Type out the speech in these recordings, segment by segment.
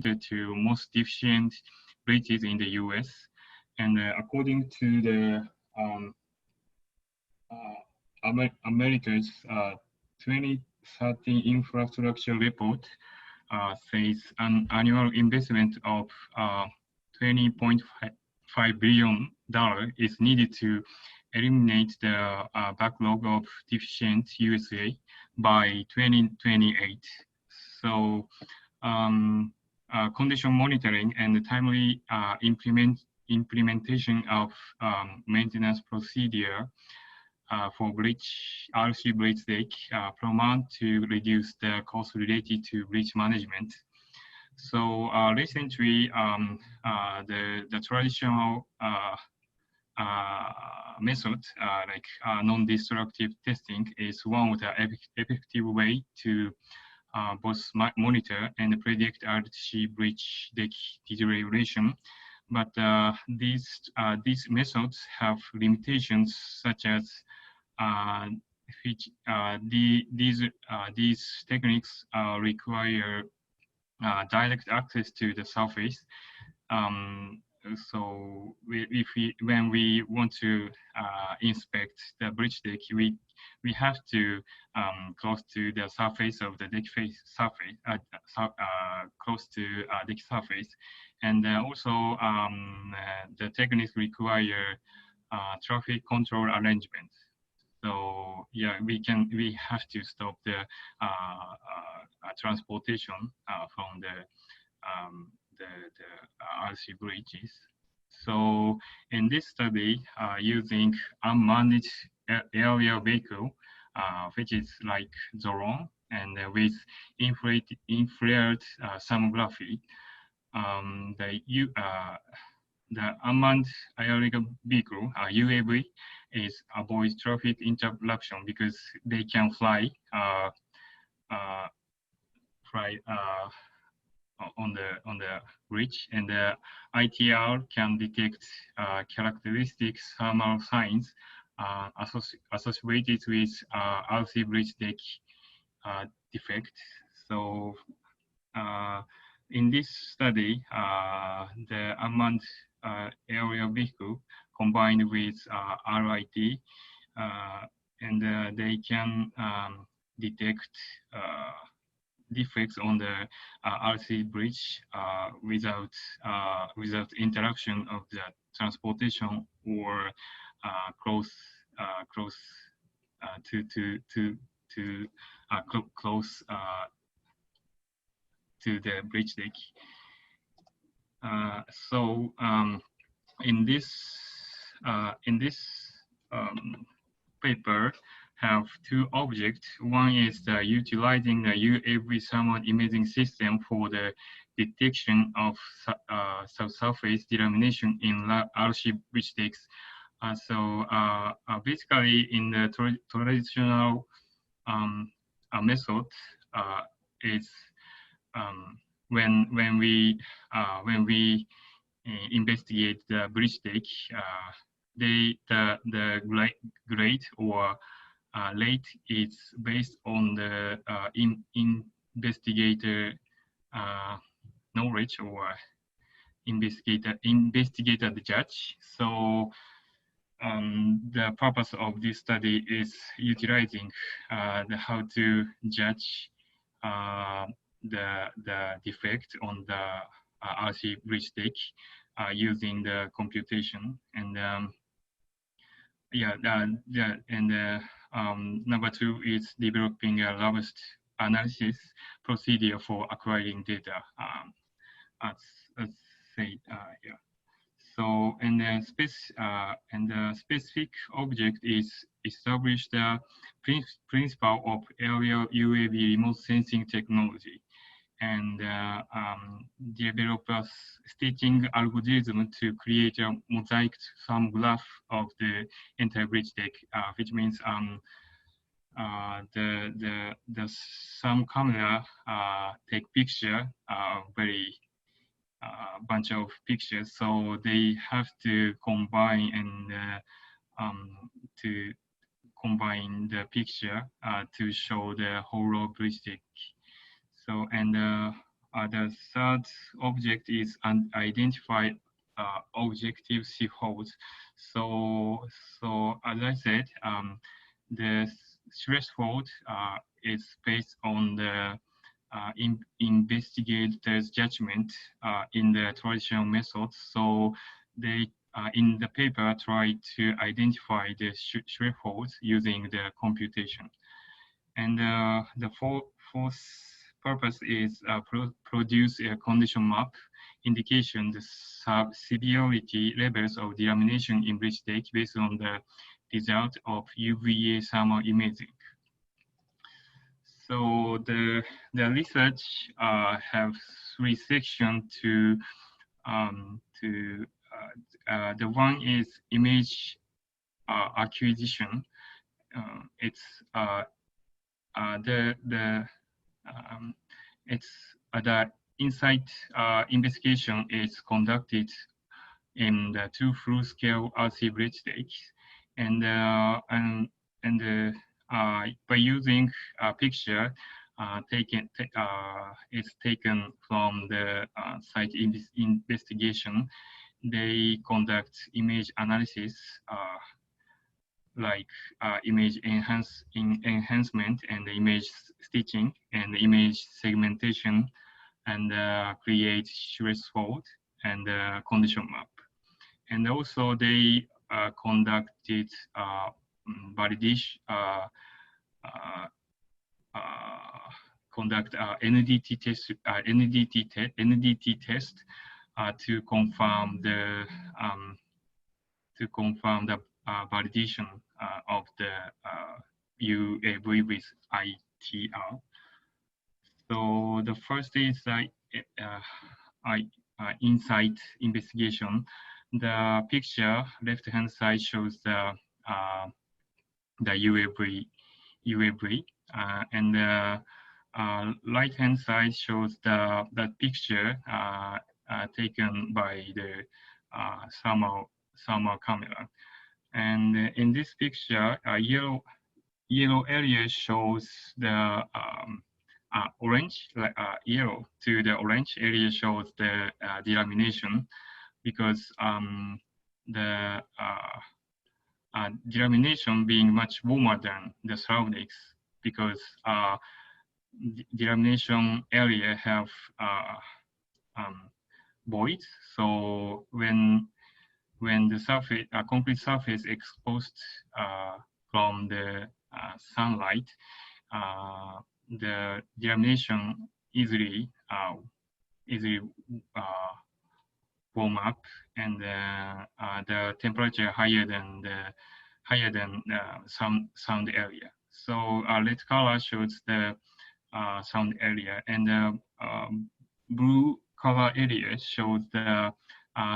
to most deficient bridges in the US. And according to the America's 2013 infrastructure report, says an annual investment of $20.5 billion is needed to eliminate the backlog of deficient USA by 2028. So condition monitoring and timely implementation of maintenance procedure for RC bridge deck promote to reduce the cost related to bridge management. So recently, the traditional method, like non-destructive testing, is one of the effective way to both monitor and predict RC bridge deck deterioration. But these methods have limitations, such as these techniques require direct access to the surface. So when we want to inspect the bridge deck, we have to close to the surface of the deck face surface, close to deck surface, and also the techniques require traffic control arrangements. So yeah, we have to stop the transportation from the RC bridges. So in this study, using unmanned aerial vehicle, which is like drone, and with infrared thermography, the unmanned aerial vehicle, UAV, avoids traffic interruption because they can fly on the bridge, and the ITR can detect characteristic thermal signs associated with RC bridge deck defect. So in this study, the unmanned aerial vehicle combined with RIT, and they can detect defects on the RC bridge without interaction of the transportation or close to the bridge deck. So in this paper, have two objects. One is utilizing the UAV thermal imaging system for the detection of subsurface delamination in RC bridge decks. So basically, in the traditional method, is when we investigate the bridge deck, the grade or rate is based on the investigator knowledge or investigator the judge. So the purpose of this study is utilizing how to judge the defect on the RC bridge deck using the computation. And number two is developing a robust analysis procedure for acquiring data, as said here. So, and the specific object is establish the principle of aerial UAV remote sensing technology, and develop a stitching algorithm to create a mosaic thermograph of the entire bridge deck, which means the some camera take picture very bunch of pictures, so they have to combine to combine the picture to show the whole bridge deck. So, and The third object is unidentified objective thresholds. So as I said, the threshold is based on the investigator's judgment in the traditional methods. So they in the paper try to identify the thresholds using the computation. And the fourth purpose is produce a condition map indication the severity levels of delamination in bridge deck based on the result of UVA thermal imaging. So the research have three sections to the one is image acquisition. It's the insight investigation is conducted in the two full-scale RC bridge decks, and by using a picture it's taken from the site investigation, they conduct image analysis like image enhancement and image stitching and image segmentation, and create threshold and condition map. And also they conducted validation, conduct NDT test to confirm the validation of the UAV with ITR. So the first is insight investigation. The picture left-hand side shows the UAV, and the right-hand side shows the picture taken by the thermal camera. And in this picture, yellow area shows the orange, yellow to the orange area shows the delamination, because the delamination being much warmer than the surroundings, because delamination area have voids. So when the surface, concrete surface exposed from the sunlight, the delamination easily warm up, and the temperature higher than sound area. So red color shows the sound area, and the blue color area shows the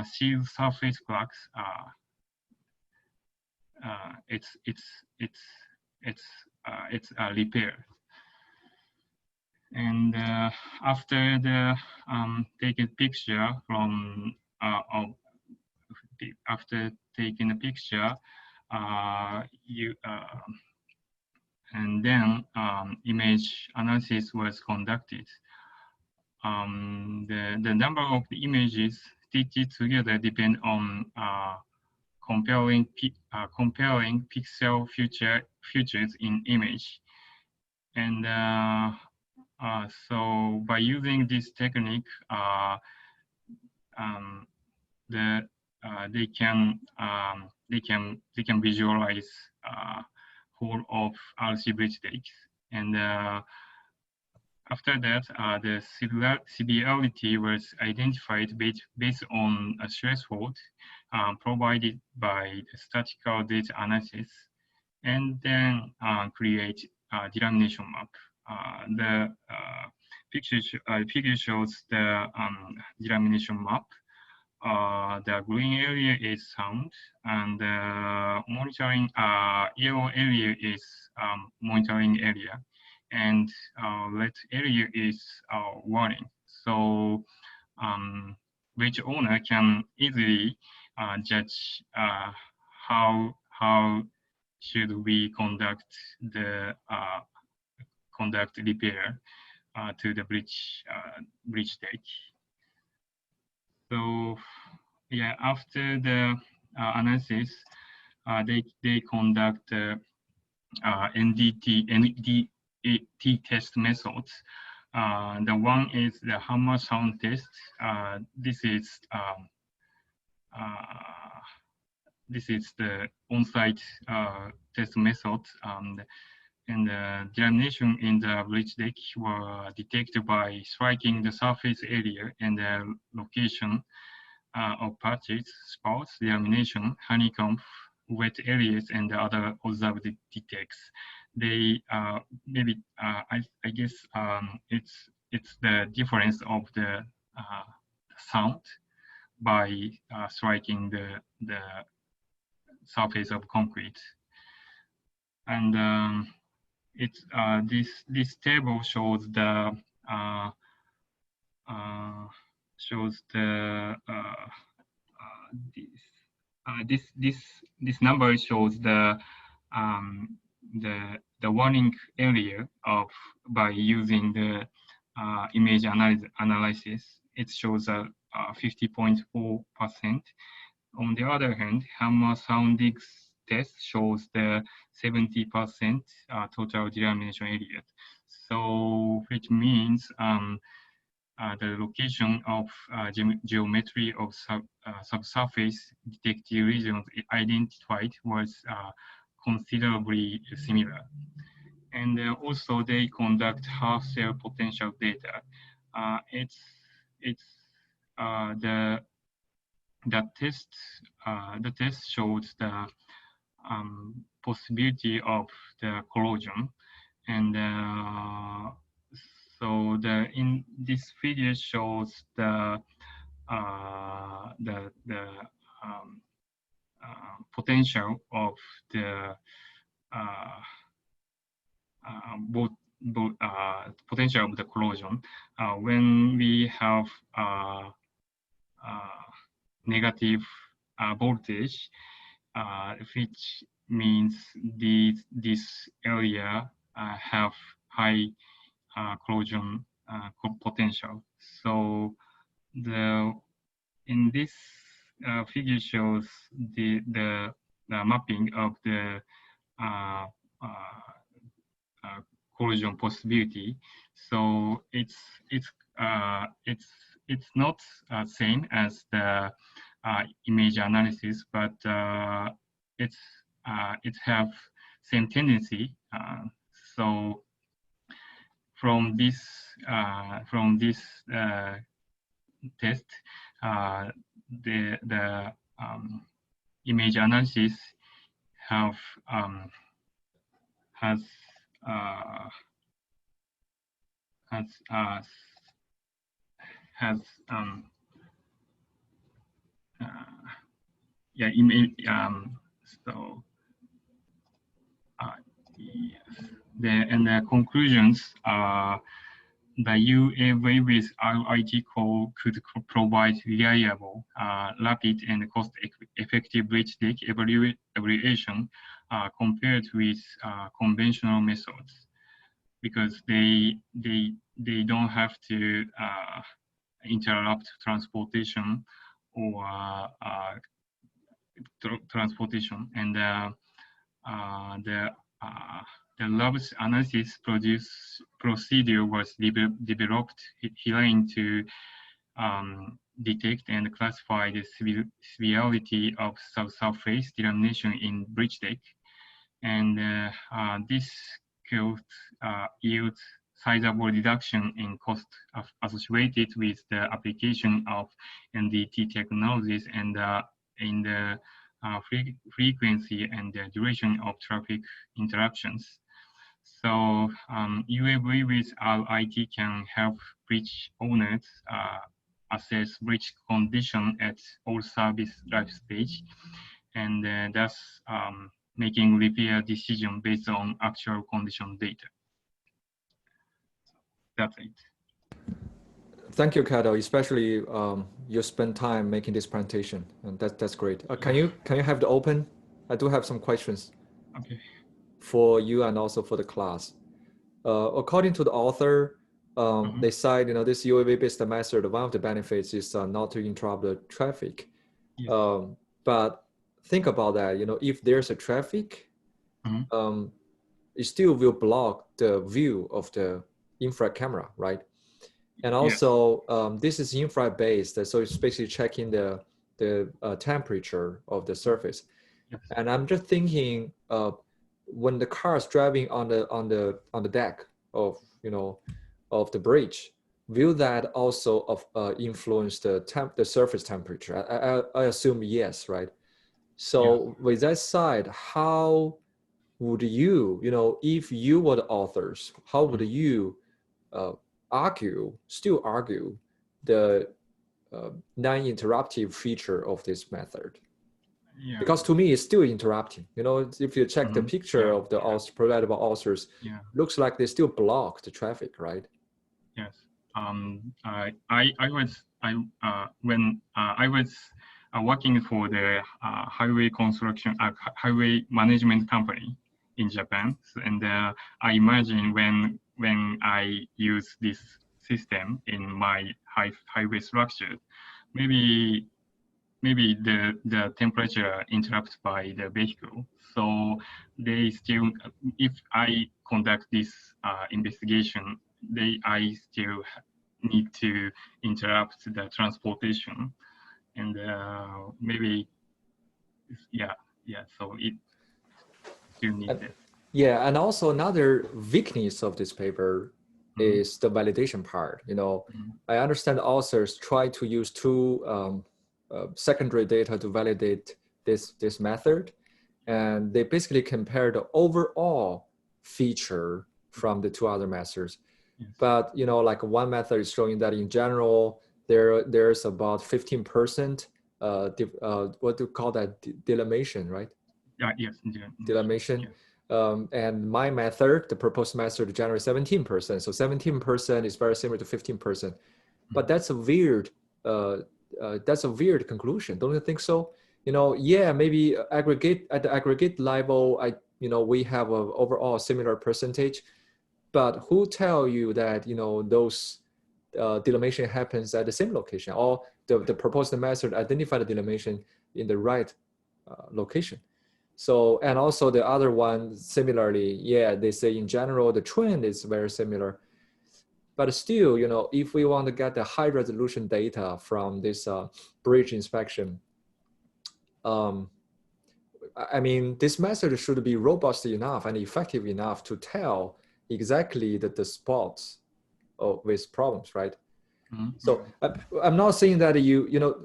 seal surface cracks. It's repair. And after the taking picture from after taking a picture, and then image analysis was conducted. The number of the images stitched together depend on comparing pixel features in image. And so by using this technique, they can visualize whole of RC bridge decks. And after that, the severity was identified based on a threshold provided by the statistical data analysis, and then create a delamination map. The figure shows the delamination map. The green area is sound, and the monitoring yellow area is monitoring area, and red area is warning. So which owner can easily judge how should we conduct the repair to the bridge deck. So yeah, after the analysis, they conduct NDT test methods. The one is the hammer sound test. This is the on-site test method, and the germination in the bridge deck were detected by striking the surface area and the location of patches, spots, germination, honeycomb, wet areas, and other observed defects. They maybe I guess it's the difference of the sound by striking the surface of concrete, and it's this table shows the this number shows the warning area of by using the image analysis. It shows a 50.4%. On the other hand, hammer sounding test shows the 70% total germination area. So which means the location of geometry of subsurface detected regions identified was considerably similar. And also they conduct half cell potential data. The test shows the possibility of the corrosion, and so in this figure shows the potential of the potential of the corrosion when we have negative voltage, which means this area have high corrosion potential. So in this figure shows the mapping of the corrosion possibility. So it's not same as the image analysis, but it have same tendency. So from this test, the image analysis has yeah, so yes, and the conclusions are the UAV with RIT core could provide reliable, rapid, and cost-effective bridge deck evaluation compared with conventional methods, because they don't have to interrupt transportation or transportation, and the lab's analysis procedure was developed herein to detect and classify the severity of subsurface delamination in bridge deck, and this could yield sizable reduction in cost associated with the application of NDT technologies and in the frequency and the duration of traffic interruptions. So UAV with RIT can help bridge owners assess bridge condition at all service life stage, and thus making repair decision based on actual condition data. That's it. Thank you, Kato. Especially you spent time making this presentation, and that's great. Can you have it open? I do have some questions. Okay. For you and also for the class. According to the author, they cite, this UAV-based method, one of the benefits is not to interrupt the traffic. Yes. But think about that, if there's a traffic, it still will block the view of the infrared camera, right? And also, this is infrared based, so it's basically checking the temperature of the surface. Yes. And I'm just thinking, when the car is driving on the deck of of the bridge, will that also influence the surface temperature? I assume yes, right? So with that side, how would you, if you were the authors, how would you still argue the non-interruptive feature of this method? Yeah. Because to me, it's still interrupting. If you check the picture of the author provided by authors, looks like they still block the traffic, right? Yes. When I was working for the highway construction, highway management company in Japan, and I imagine when I use this system in my highway structure, maybe the temperature interrupted by the vehicle. So they still, if I conduct this investigation, I still need to interrupt the transportation, and maybe, so it still needs it. Yeah, and also another weakness of this paper is the validation part. I understand authors try to use two secondary data to validate this method, and they basically compare the overall feature from the two other methods. Yes. But like one method is showing that in general there's about 15% what do you call that, delimation, right? Yes. Delimation. Yeah. And my method, the proposed method, generates 17%. So 17% is very similar to 15%. But that's a weird conclusion, don't you think so? Maybe at the aggregate level, we have an overall similar percentage, but who tell you that those delimation happens at the same location, or the proposed method identify the delimation in the right location? So, and also the other one, similarly, they say in general, the trend is very similar. But still, if we want to get the high resolution data from this bridge inspection, this method should be robust enough and effective enough to tell exactly the spots with problems, right? So I'm not saying that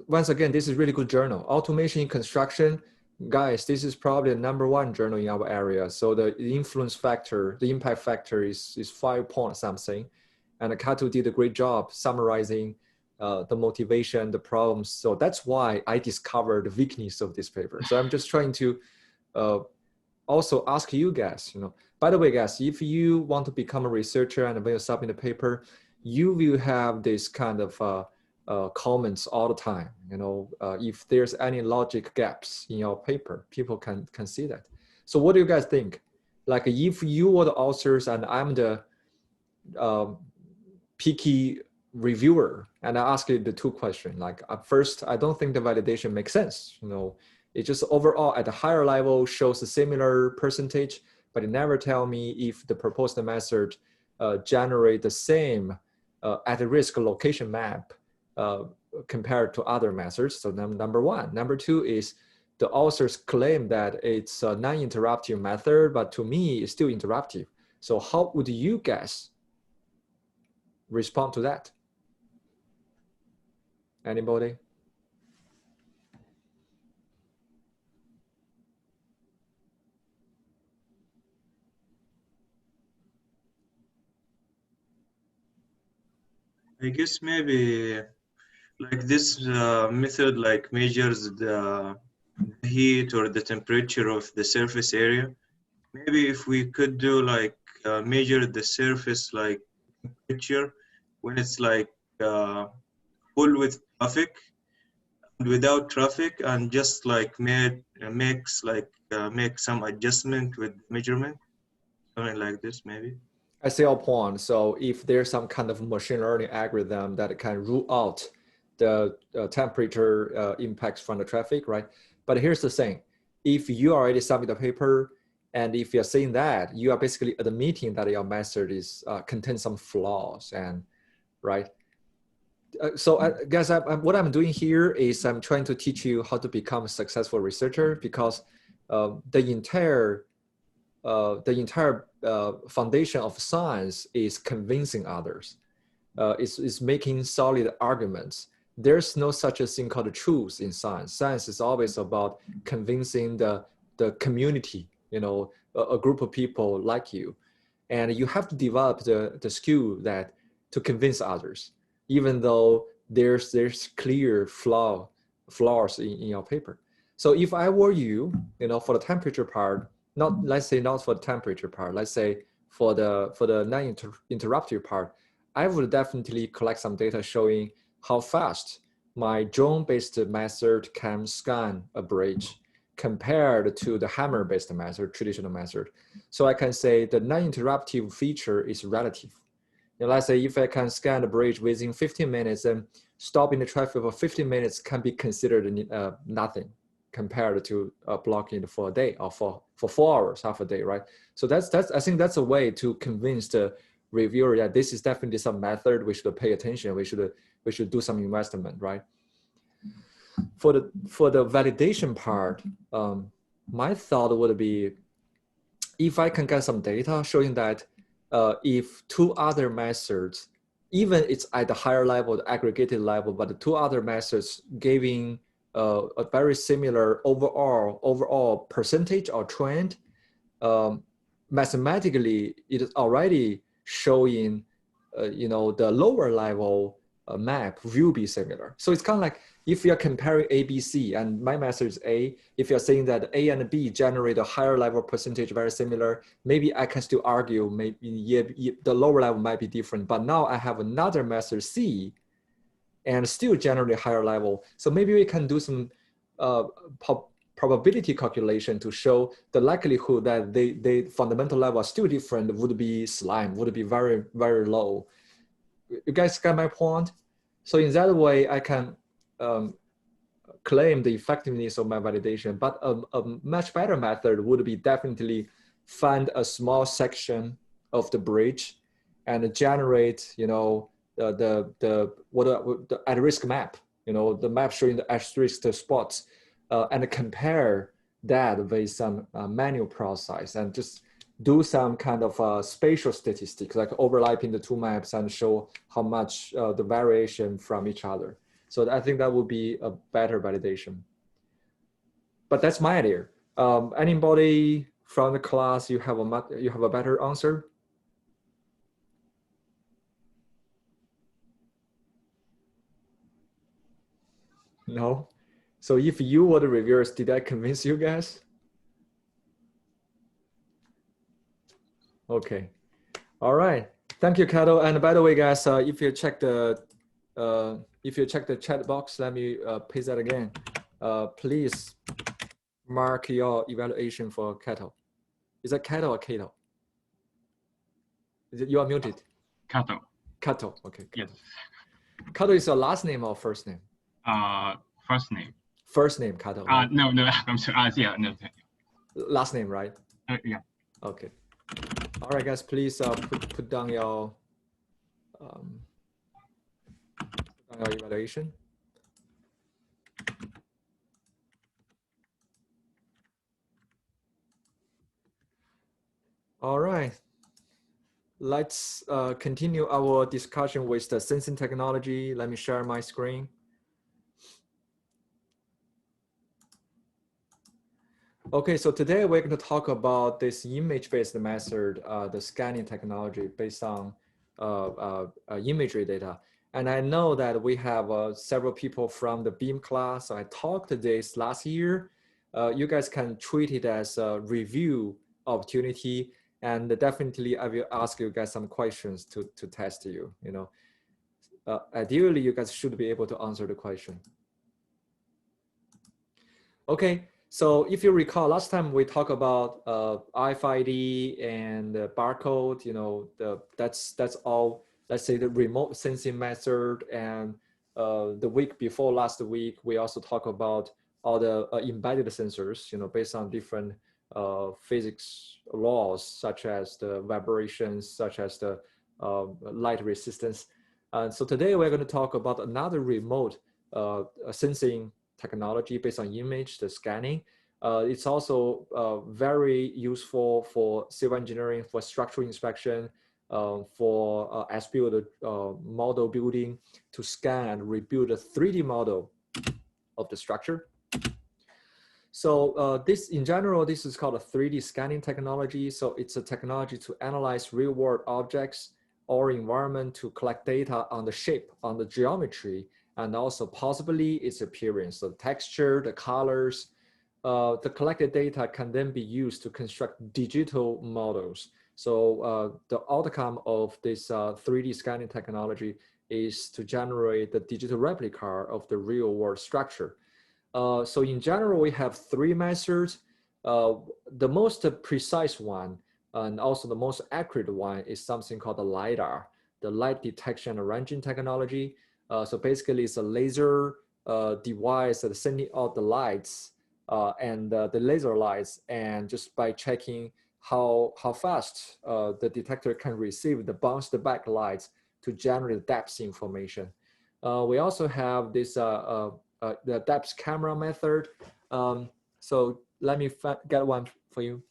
once again, this is really good journal. Automation in construction, guys, this is probably the #1 journal in our area. So the influence factor, the impact factor is 5 point something. And Kato did a great job summarizing the motivation, the problems. So that's why I discovered the weakness of this paper. So I'm just trying to also ask you guys, by the way, guys, if you want to become a researcher and when you submit a paper, you will have this kind of comments all the time. If there's any logic gaps in your paper, people can see that. So what do you guys think? Like if you were the authors and I'm the picky reviewer, and I ask you the two questions. Like at first, I don't think the validation makes sense. It just overall at a higher level shows a similar percentage, but it never tell me if the proposed method generate the same at-risk location map compared to other methods. So number one. Number two is the authors claim that it's a non-interruptive method, but to me, it's still interruptive. So how would you guys respond to that? Anybody? I guess maybe like this method like measures the heat or the temperature of the surface area. Maybe if we could do like measure the surface like temperature when it's like full with traffic and without traffic, and just like make some adjustment with measurement, something like this maybe. I see your point. So if there's some kind of machine learning algorithm that can rule out the temperature impacts from the traffic, right? But here's the thing. If you already submit a paper, and if you're saying that, you are basically admitting that your method is contains some flaws, and right? So I guess what I'm doing here is I'm trying to teach you how to become a successful researcher, because the entire foundation of science is convincing others. Is making solid arguments. There's no such a thing called truth in science. Science is always about convincing the community, you know, a group of people like you. And you have to develop the skill that to convince others, even though there's clear flaws in your paper. So if I were you, you know, for the temperature part, let's say not for the temperature part, let's say for the non-interruptive part, I would definitely collect some data showing how fast my drone-based method can scan a bridge compared to the hammer-based method, traditional method. So I can say the non-interruptive feature is relative. And let's say if I can scan the bridge within 15 minutes, then stopping the traffic for 15 minutes can be considered nothing compared to blocking it for a day or for 4 hours, half a day, right? So I think that's a way to convince the reviewer that this is definitely some method we should pay attention. We should do some investment, right? For the validation part, my thought would be, if I can get some data showing that if two other methods, even it's at the higher level, the aggregated level, but the two other methods giving a very similar overall percentage or trend, mathematically it is already showing, you know, the lower level map will be similar. So it's kind of like if you're comparing A, B, C, and my method is A, if you're saying that A and B generate a higher level percentage very similar, maybe I can still argue maybe the lower level might be different, but now I have another method C and still generate higher level. So maybe we can do some probability calculation to show the likelihood that they fundamental level are still different would be very, very low. You guys get my point? So in that way, I can claim the effectiveness of my validation, but a much better method would be definitely find a small section of the bridge and generate, you know, the at-risk map, you know, the map showing the at-risk spots, and compare that with some manual process and just do some kind of spatial statistics, like overlapping the two maps and show how much the variation from each other. So I think that would be a better validation. But that's my idea. Anybody from the class, you have a better answer? No? So if you were the reviewers, did I convince you guys? Okay. All right. Thank you, Kato. And by the way, guys, if you check the chat box, let me paste that again. Please mark your evaluation for Kato. Is that Kato or Kato? You are muted. Kato. Kato. Okay. Kato. Yes. Kato is your last name or first name? First name. First name, Kato. Right? No, I'm sorry. Yeah, no. Last name, right? Yeah. Okay. All right, guys. Please put down your evaluation. All right. Let's continue our discussion with the sensing technology. Let me share my screen. Okay, so today we're going to talk about this image-based method, the scanning technology based on imagery data. And I know that we have several people from the BEAM class. I talked this last year. You guys can treat it as a review opportunity. And definitely I will ask you guys some questions to test you, you know. Ideally, you guys should be able to answer the question. Okay. So if you recall, last time we talked about RFID and barcode, you know, that's all, let's say the remote sensing method. And the week before last week, we also talked about all the embedded sensors, you know, based on different physics laws, such as the vibrations, such as the light resistance. And so today we're going to talk about another remote sensing technology based on image, the scanning. It's also very useful for civil engineering, for structural inspection, for as-built model building, to scan and rebuild a 3D model of the structure. So this, in general, this is called a 3D scanning technology. So it's a technology to analyze real-world objects or environment to collect data on the shape, on the geometry, and also possibly its appearance, the texture, the colors. The collected data can then be used to construct digital models. So the outcome of this 3D scanning technology is to generate the digital replica of the real world structure. So in general, we have three methods. The most precise one and also the most accurate one is something called the LiDAR, the light detection and ranging technology. So basically it's a laser device that is sending out the lights and the laser lights, and just by checking how fast the detector can receive the bounced back lights to generate depth information. We also have this the depth camera method. So let me get one for you.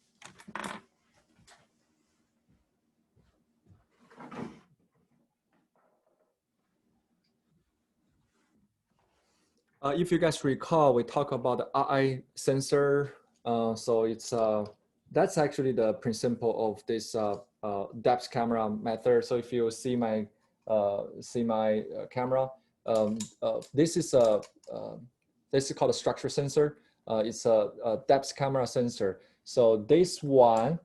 If you guys recall, we talked about the eye sensor. So it's that's actually the principle of this depth camera method. So if you see my camera, this is called a structure sensor. It's a depth camera sensor. So this one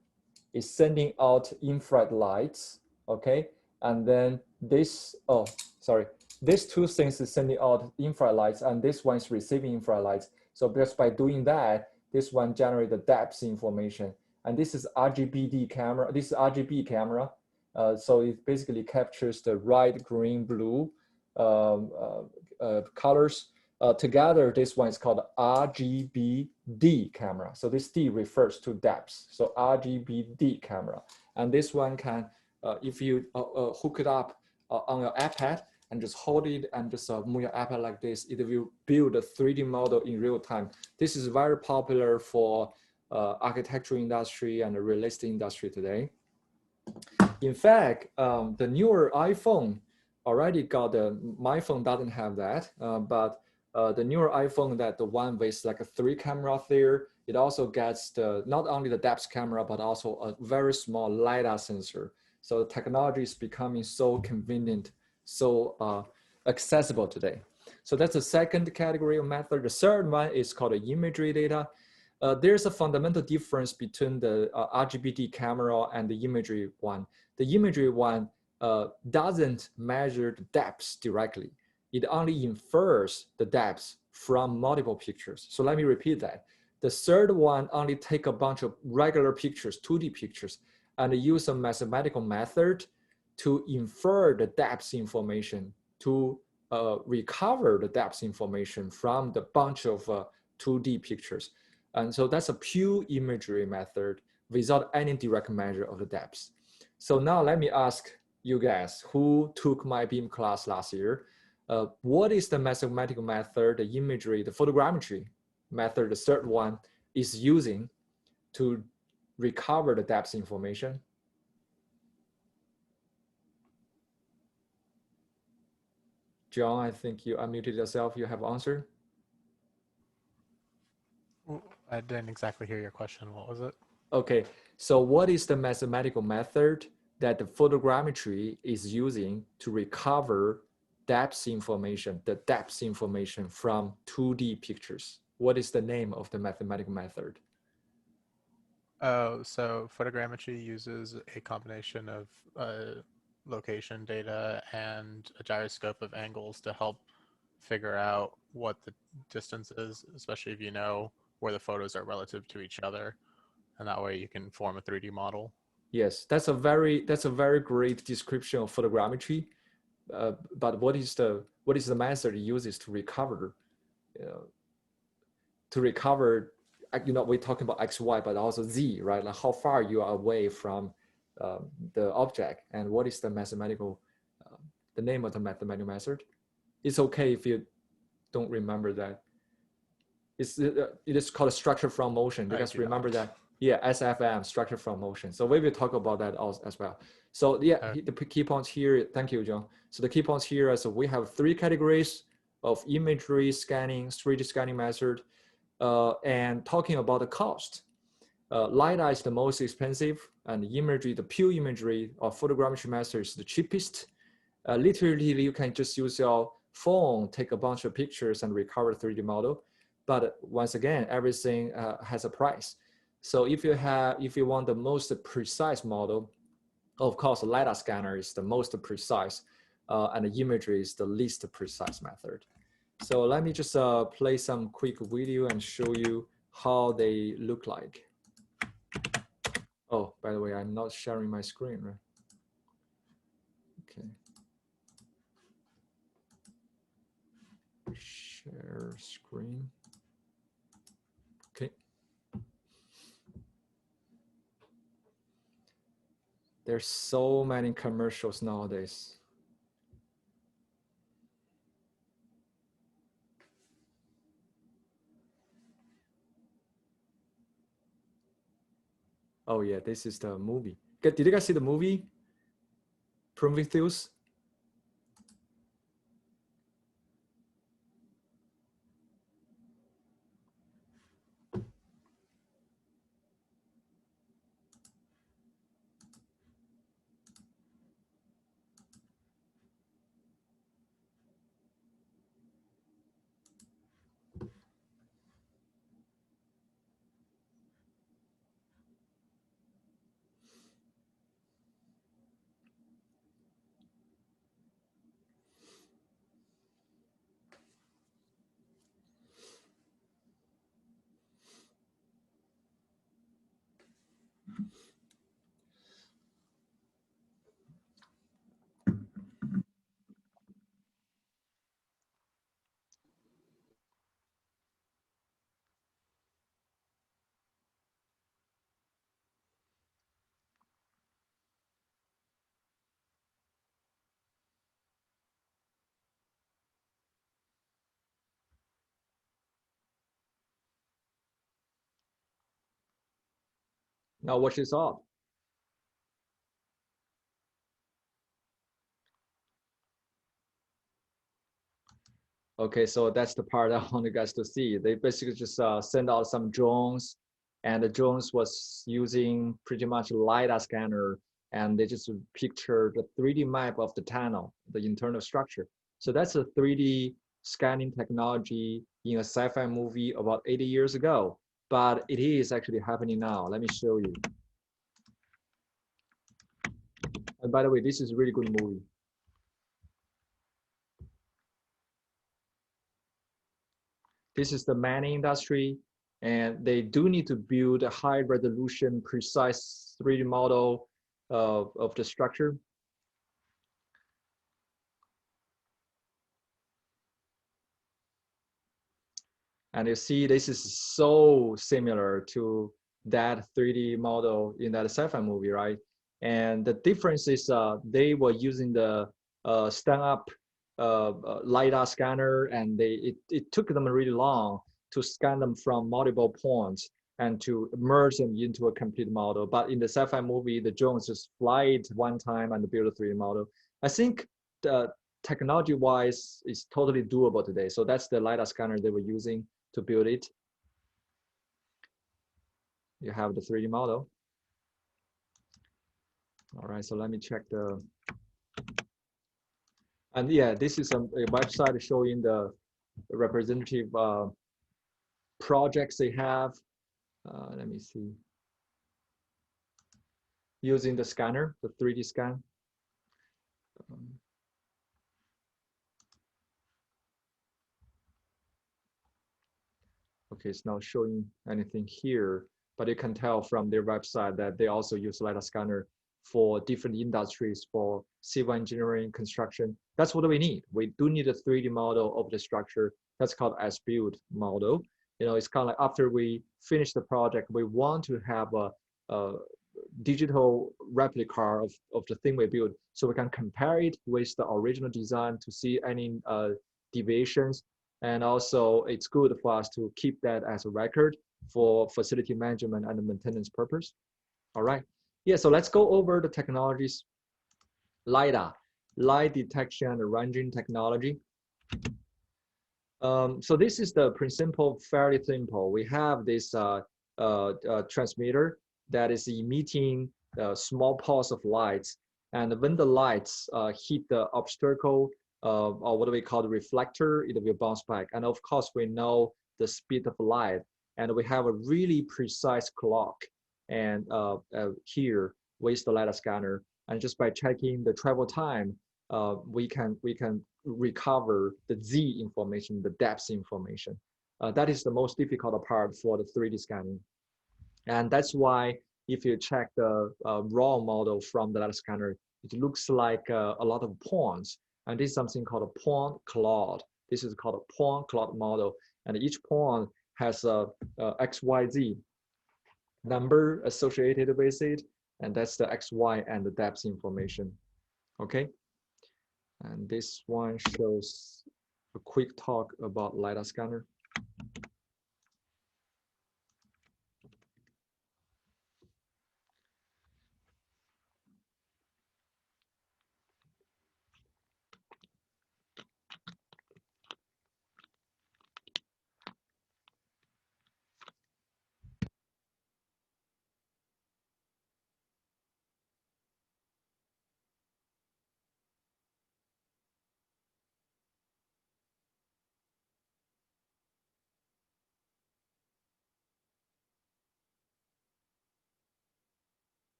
is sending out infrared lights, okay, and then this these two things is sending out infrared lights, and this one is receiving infrared lights. So just by doing that, this one generates the depth information. And this is RGBD camera. This is RGB camera. So it basically captures the red, green, blue colors. Together, this one is called RGBD camera. So this D refers to depth. So RGBD camera. And this one can, if you hook it up on your iPad, and just hold it and just move your iPad like this, it will build a 3D model in real time. This is very popular for architectural industry and the real estate industry today. In fact, the newer iPhone already got my phone doesn't have that, but the newer iPhone, that the one with like a 3 camera there, it also gets not only the depth camera, but also a very small LiDAR sensor. So the technology is becoming so convenient, so accessible today. So that's the second category of method. The third one is called imagery data. There's a fundamental difference between the RGBD camera and the imagery one. The imagery one doesn't measure the depths directly. It only infers the depths from multiple pictures. So let me repeat that. The third one only take a bunch of regular pictures, 2D pictures, and use a mathematical method to infer the depth information, to recover the depth information from the bunch of 2D pictures. And so that's a pure imagery method without any direct measure of the depth. So now let me ask you guys who took my BIM class last year, what is the mathematical method, the imagery, the photogrammetry method, the third one, is using to recover the depth information? John, I think you unmuted yourself. You have answer? I didn't exactly hear your question. What was it? Okay, so what is the mathematical method that the photogrammetry is using to recover depth information, the depth information from 2D pictures? What is the name of the mathematical method? Oh, so photogrammetry uses a combination of location data and a gyroscope of angles to help figure out what the distance is, especially if you know where the photos are relative to each other, and that way you can form a 3D model. Yes, that's a very great description of photogrammetry. But what is the method it uses to recover? We're talking about X, Y, but also Z, right? Like how far you are away from the object, and what is the mathematical, the name of the mathematical method? It's okay if you don't remember that. It is called structure from motion. Just remember that. Yeah, SFM, structure from motion. So we will talk about that also as well. So yeah, the key points here. Thank you, John. So the key points here is we have 3 categories of imagery scanning, 3D scanning method, and talking about the cost. LiDAR is the most expensive, and imagery, the pure imagery or photogrammetry method is the cheapest. Literally, you can just use your phone, take a bunch of pictures, and recover 3D model. But once again, everything has a price. So if you want the most precise model, of course, LiDAR scanner is the most precise, and the imagery is the least precise method. So let me just play some quick video and show you how they look like. Oh, by the way, I'm not sharing my screen, right? Okay. Share screen. Okay. There's so many commercials nowadays. Oh yeah, this is the movie. Did you guys see the movie? Prometheus? Now watch this out. Okay, so that's the part I want you guys to see. They basically just send out some drones, and the drones was using pretty much LiDAR scanner, and they just picture the 3D map of the tunnel, the internal structure. So that's a 3D scanning technology in a sci-fi movie about 80 years ago, but it is actually happening now. Let me show you. And by the way, this is a really good movie. This is the mining industry, and they do need to build a high resolution, precise 3D model of the structure. And you see, this is so similar to that 3D model in that sci-fi movie, right? And the difference is they were using the stand-up LiDAR scanner, and it took them really long to scan them from multiple points and to merge them into a complete model. But in the sci-fi movie, the drones just fly it one time and build a 3D model. I think the technology-wise is totally doable today. So that's the LiDAR scanner they were using to build it. You have the 3D model. All right, so let me check the, and yeah, this is a website showing the representative projects they have. Let me see. Using the scanner, the 3D scan. Okay, it's not showing anything here, but you can tell from their website that they also use LiDAR scanner for different industries, for civil engineering, construction. That's what we need. We do need a 3D model of the structure. That's called as-built model. You know, it's kind of like after we finish the project, we want to have a digital replica of the thing we built, so we can compare it with the original design to see any deviations. And also it's good for us to keep that as a record for facility management and maintenance purpose. All right. Yeah, so let's go over the technologies. LiDAR, light detection and ranging technology. So this is the principle, fairly simple. We have this transmitter that is emitting small pulse of lights. And when the lights hit the obstacle, or what do we call the reflector, it will bounce back. And of course, we know the speed of light. And we have a really precise clock and here with the LiDAR scanner. And just by checking the travel time, we can recover the Z information, the depth information. That is the most difficult part for the 3D scanning. And that's why if you check the raw model from the LiDAR scanner, it looks like a lot of points. And this is something called a point cloud. This is called a point cloud model. And each point has a XYZ number associated with it. And that's the XY and the depth information. Okay. And this one shows a quick talk about LiDAR scanner.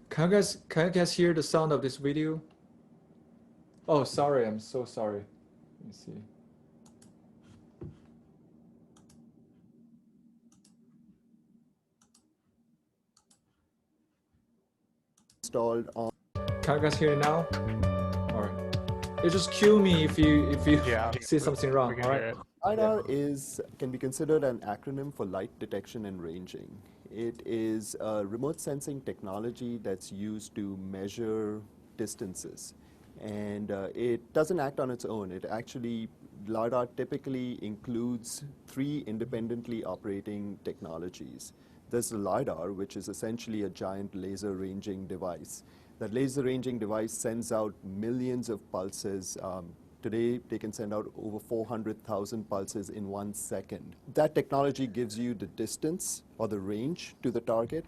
Can you guys hear the sound of this video? Oh, sorry, I'm so sorry. Let me see. Installed on. Can you guys hear it now? All right. You just cue me if you Yeah, see something wrong. All right. LiDAR can be considered an acronym for light detection and ranging. It is a remote sensing technology that's used to measure distances. And it doesn't act on its own. LiDAR typically includes 3 independently operating technologies. There's the LiDAR, which is essentially a giant laser ranging device. That laser ranging device sends out millions of pulses. Today, they can send out over 400,000 pulses in 1 second. That technology gives you the distance or the range to the target.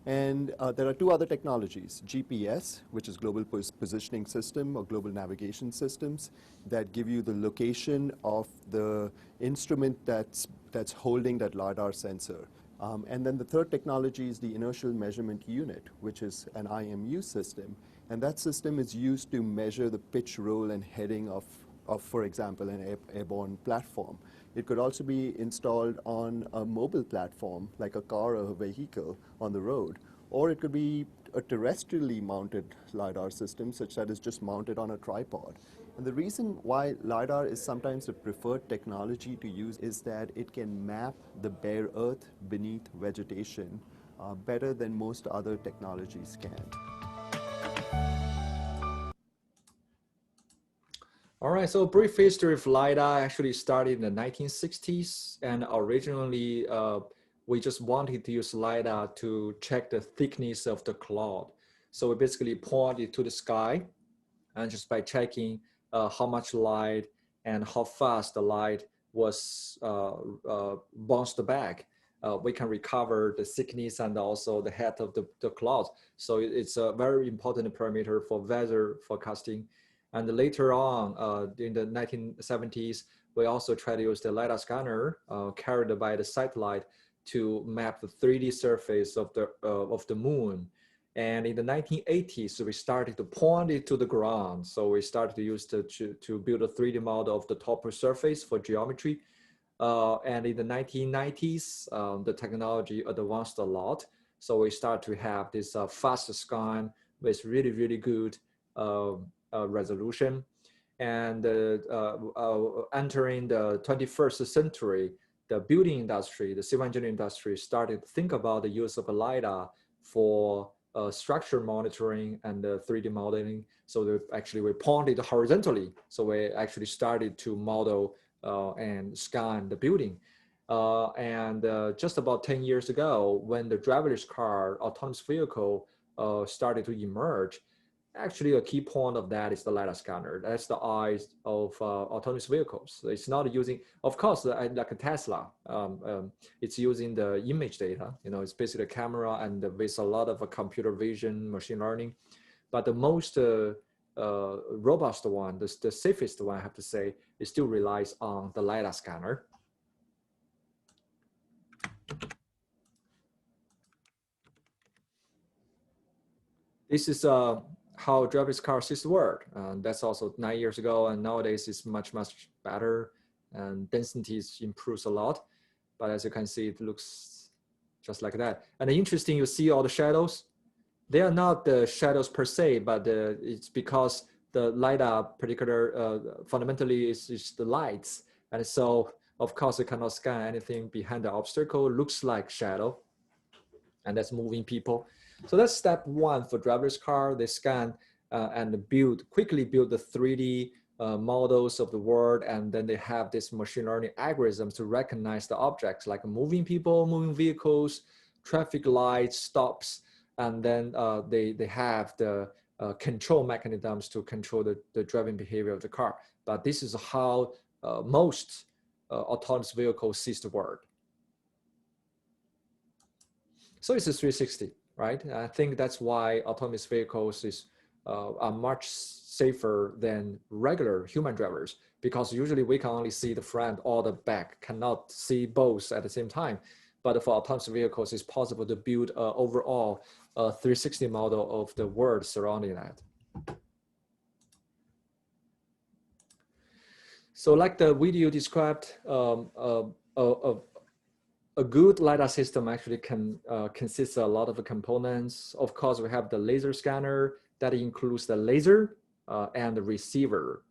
And there are 2 other technologies, GPS, which is Global Positioning System or Global Navigation Systems, that give you the location of the instrument that's holding that LiDAR sensor. And then the third technology is the Inertial Measurement Unit, which is an IMU system. And that system is used to measure the pitch, roll, and heading of for example, an airborne platform. It could also be installed on a mobile platform, like a car or a vehicle on the road. Or it could be a terrestrially mounted LiDAR system, such that it's just mounted on a tripod. And the reason why LiDAR is sometimes the preferred technology to use is that it can map the bare earth beneath vegetation better than most other technologies can. All right, so a brief history of LiDAR actually started in the 1960s, and originally we just wanted to use LiDAR to check the thickness of the cloud. So we basically point it to the sky, and just by checking how much light and how fast the light was bounced back. We can recover the thickness and also the height of the clouds. So it's a very important parameter for weather forecasting. And later on, in the 1970s, we also try to use the LiDAR scanner carried by the satellite to map the 3D surface of the moon. And in the 1980s, we started to point it to the ground. So we started to use to build a 3D model of the topper surface for geometry. And in the 1990s, the technology advanced a lot. So we start to have this fast scan with really, really good resolution. And entering the 21st century, the building industry, the civil engineering industry started to think about the use of a LiDAR for structure monitoring and 3D modeling. So we pointed horizontally. So we actually started to model and scan the building. Just about 10 years ago, when the driverless car, autonomous vehicle started to emerge, actually a key point of that is the LiDAR scanner. That's the eyes of autonomous vehicles. It's not using, of course, like a Tesla, it's using the image data. It's basically a camera and with a lot of computer vision, machine learning. But the most robust one, the safest one, I have to say, it still relies on the LiDAR scanner. This is how driverless car system work. That's also 9 years ago, and nowadays it's much, much better, and density improves a lot. But as you can see, it looks just like that. And interesting, you see all the shadows. They are not the shadows per se, but it's because the LiDAR fundamentally is the lights. And so, of course, you cannot scan anything behind the obstacle. It looks like shadow, and that's moving people. So that's step one for driverless car. They scan and quickly build the 3D models of the world, and then they have this machine learning algorithms to recognize the objects like moving people, moving vehicles, traffic lights, stops, and then they have the control mechanisms to control the driving behavior of the car. But this is how most autonomous vehicles sees the world. So it's a 360, right? I think that's why autonomous vehicles are much safer than regular human drivers, because usually we can only see the front or the back, cannot see both at the same time. But for autonomous vehicles, it's possible to build an overall 360 model of the world surrounding that. So like the video described, a good LiDAR system actually can consist of a lot of components. Of course, we have the laser scanner that includes the laser and the receiver.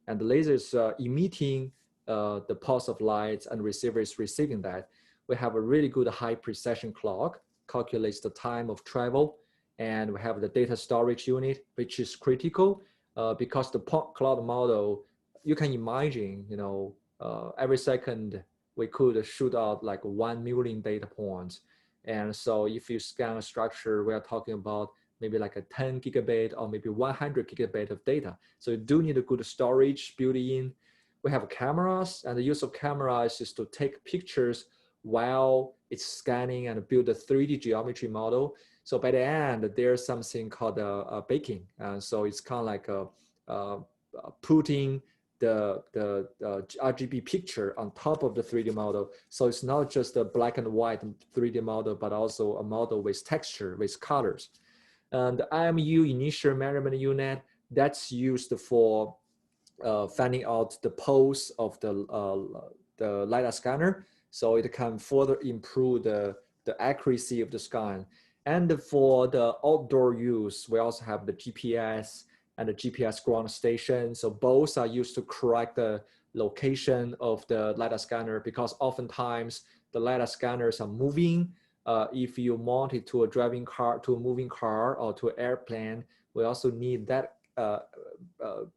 And the laser is emitting the pulse of light, and the receiver is receiving that. We have a really good high precision clock, calculates the time of travel. And we have the data storage unit, which is critical because the cloud model, you can imagine, every second, we could shoot out like 1 million data points. And so if you scan a structure, we are talking about maybe like a 10 gigabit or maybe 100 gigabit of data. So you do need a good storage built in. We have cameras, and the use of cameras is to take pictures while it's scanning and build a 3D geometry model. So by the end, there's something called baking. So it's kind of like putting the RGB picture on top of the 3D model. So it's not just a black and white 3D model, but also a model with texture, with colors. And the IMU, initial measurement unit, that's used for finding out the pose of the LiDAR scanner. So it can further improve the accuracy of the scan. And for the outdoor use, we also have the GPS and the GPS ground station. So both are used to correct the location of the LiDAR scanner, because oftentimes the LiDAR scanners are moving. If you mount it to a driving car, to a moving car, or to an airplane, we also need that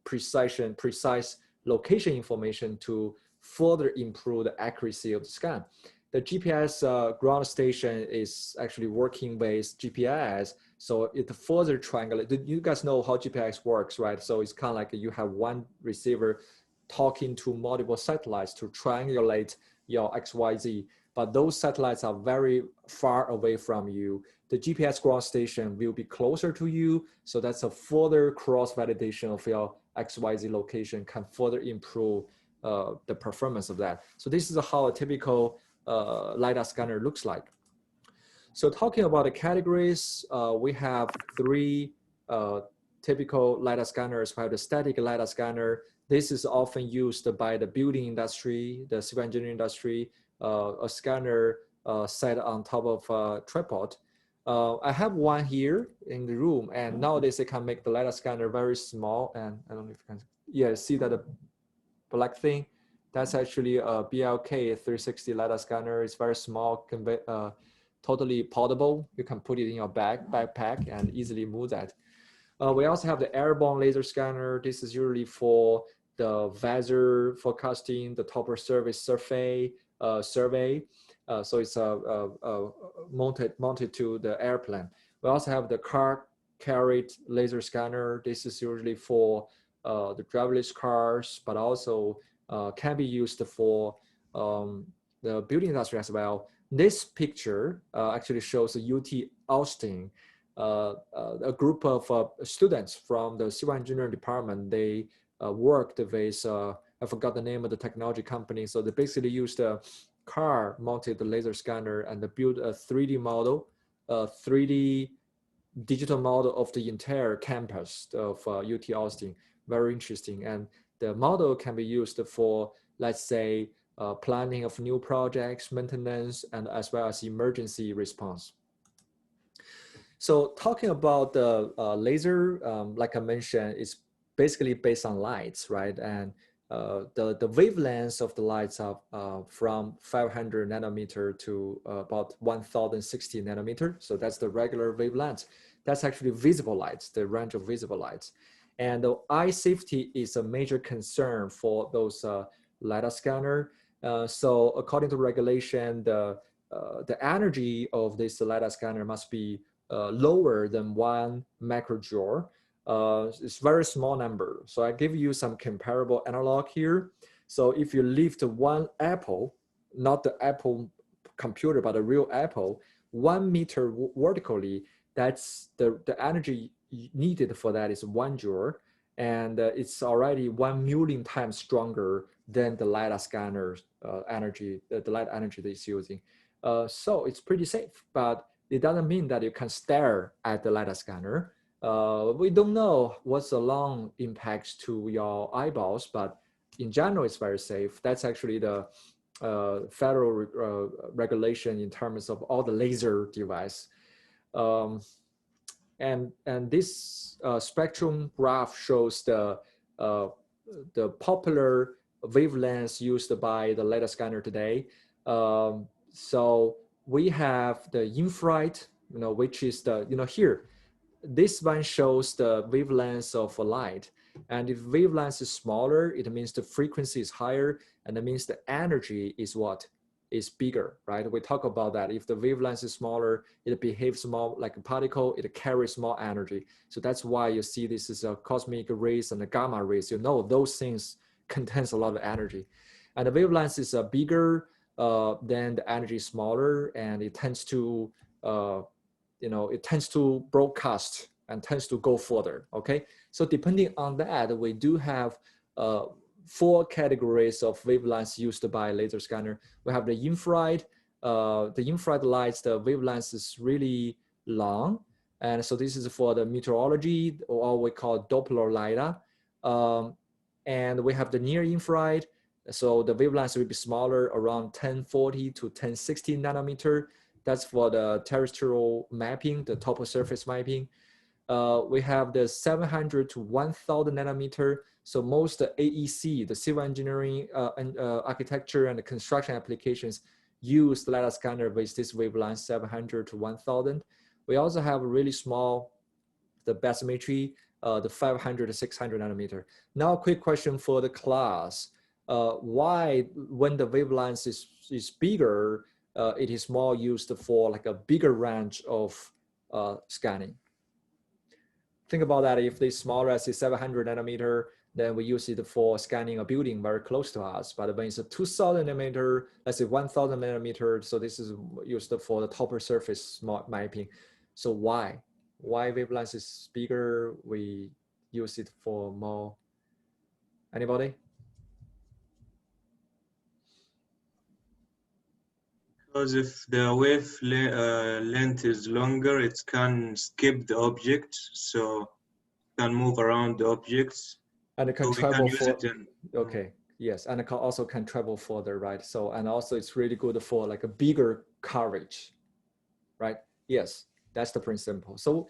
precise location information to further improve the accuracy of the scan. the GPS ground station is actually working with GPS, so it further triangulate. You guys know how GPS works, right? So it's kind of like you have one receiver talking to multiple satellites to triangulate your XYZ, but those satellites are very far away from you. The GPS ground station will be closer to you, so that's a further cross-validation of your XYZ location, can further improve the performance of that. So this is how a typical LiDAR scanner looks like. So talking about the categories, we have three typical LiDAR scanners. We have the static LiDAR scanner. This is often used by the building industry, the civil engineering industry, a scanner set on top of a tripod. I have one here in the room, and nowadays they can make the LiDAR scanner very small. And I don't know if you can, see that the black thing, that's actually a BLK 360 LiDAR scanner. It's very small, totally portable. You can put it in your backpack and easily move that. We also have the airborne laser scanner. This is usually for the weather forecasting, the topo surface survey. So it's mounted to the airplane. We also have the car carried laser scanner. This is usually for the driverless cars, but also can be used for the building industry as well. This picture actually shows UT Austin, a group of students from the civil engineering department. They worked with, I forgot the name of the technology company. So they basically used a car mounted laser scanner and they built a 3D model, a 3D digital model of the entire campus of UT Austin. Very interesting. And the model can be used for, let's say, planning of new projects, maintenance, and as well as emergency response. So talking about the laser, like I mentioned, it's basically based on lights, right? And the wavelengths of the lights are from 500 nanometer to about 1060 nanometer. So that's the regular wavelength. That's actually visible lights, the range of visible lights. And the eye safety is a major concern for those LiDAR scanner. So according to regulation, the energy of this LiDAR scanner must be lower than 1 microjoule. It's very small number. So I give you some comparable analog here. So if you lift one apple, not the Apple computer, but a real apple, 1 meter vertically, that's the energy needed for that is 1 joule. And it's already 1 million times stronger than the LiDAR scanner energy, the light energy that it's using. So it's pretty safe, but it doesn't mean that you can stare at the LiDAR scanner. We don't know what's the long impacts to your eyeballs, but in general, it's very safe. That's actually the federal regulation in terms of all the laser device. And this spectrum graph shows the popular wavelengths used by the LiDAR scanner today. So we have the infrared, which is the, here, this one shows the wavelengths of a light. And if wavelength is smaller, it means the frequency is higher, and that means the energy is what? Is bigger, right? We talk about that. If the wavelength is smaller, it behaves more like a particle, it carries more energy. So that's why you see this is a cosmic rays and the gamma rays. Those things contains a lot of energy. And the wavelength is bigger, then the energy is smaller, and it tends to, it tends to broadcast and tends to go further, okay? So depending on that, we do have 4 categories of wavelengths used by laser scanner. We have the infrared. The infrared lights, the wavelength is really long. And so this is for the meteorology, or we call Doppler LiDAR. And we have the near infrared. So the wavelength will be smaller, around 1040 to 1060 nanometer. That's for the terrestrial mapping, the topo surface mapping. We have the 700 to 1000 nanometer. So most AEC, the civil engineering and architecture and the construction applications use the LiDAR scanner with this wavelength 700 to 1000. We also have a really small, the bathymetry, the 500 to 600 nanometer. Now a quick question for the class. Why, when the wavelength is bigger, it is more used for like a bigger range of scanning. Think about that. If the smaller as is 700 nanometer, then we use it for scanning a building very close to us. But when it's a 2000 nanometer, let's say 1000 nanometer, so this is used for the topper surface mapping. So why wavelength is bigger? We use it for more. Anybody? Because if the wave length is longer, it can skip the object, so it can move around the objects. And it can so travel we can use it in, okay, yes, and it can also travel further, right? So, and also it's really good for like a bigger coverage, right? Yes, that's the principle. So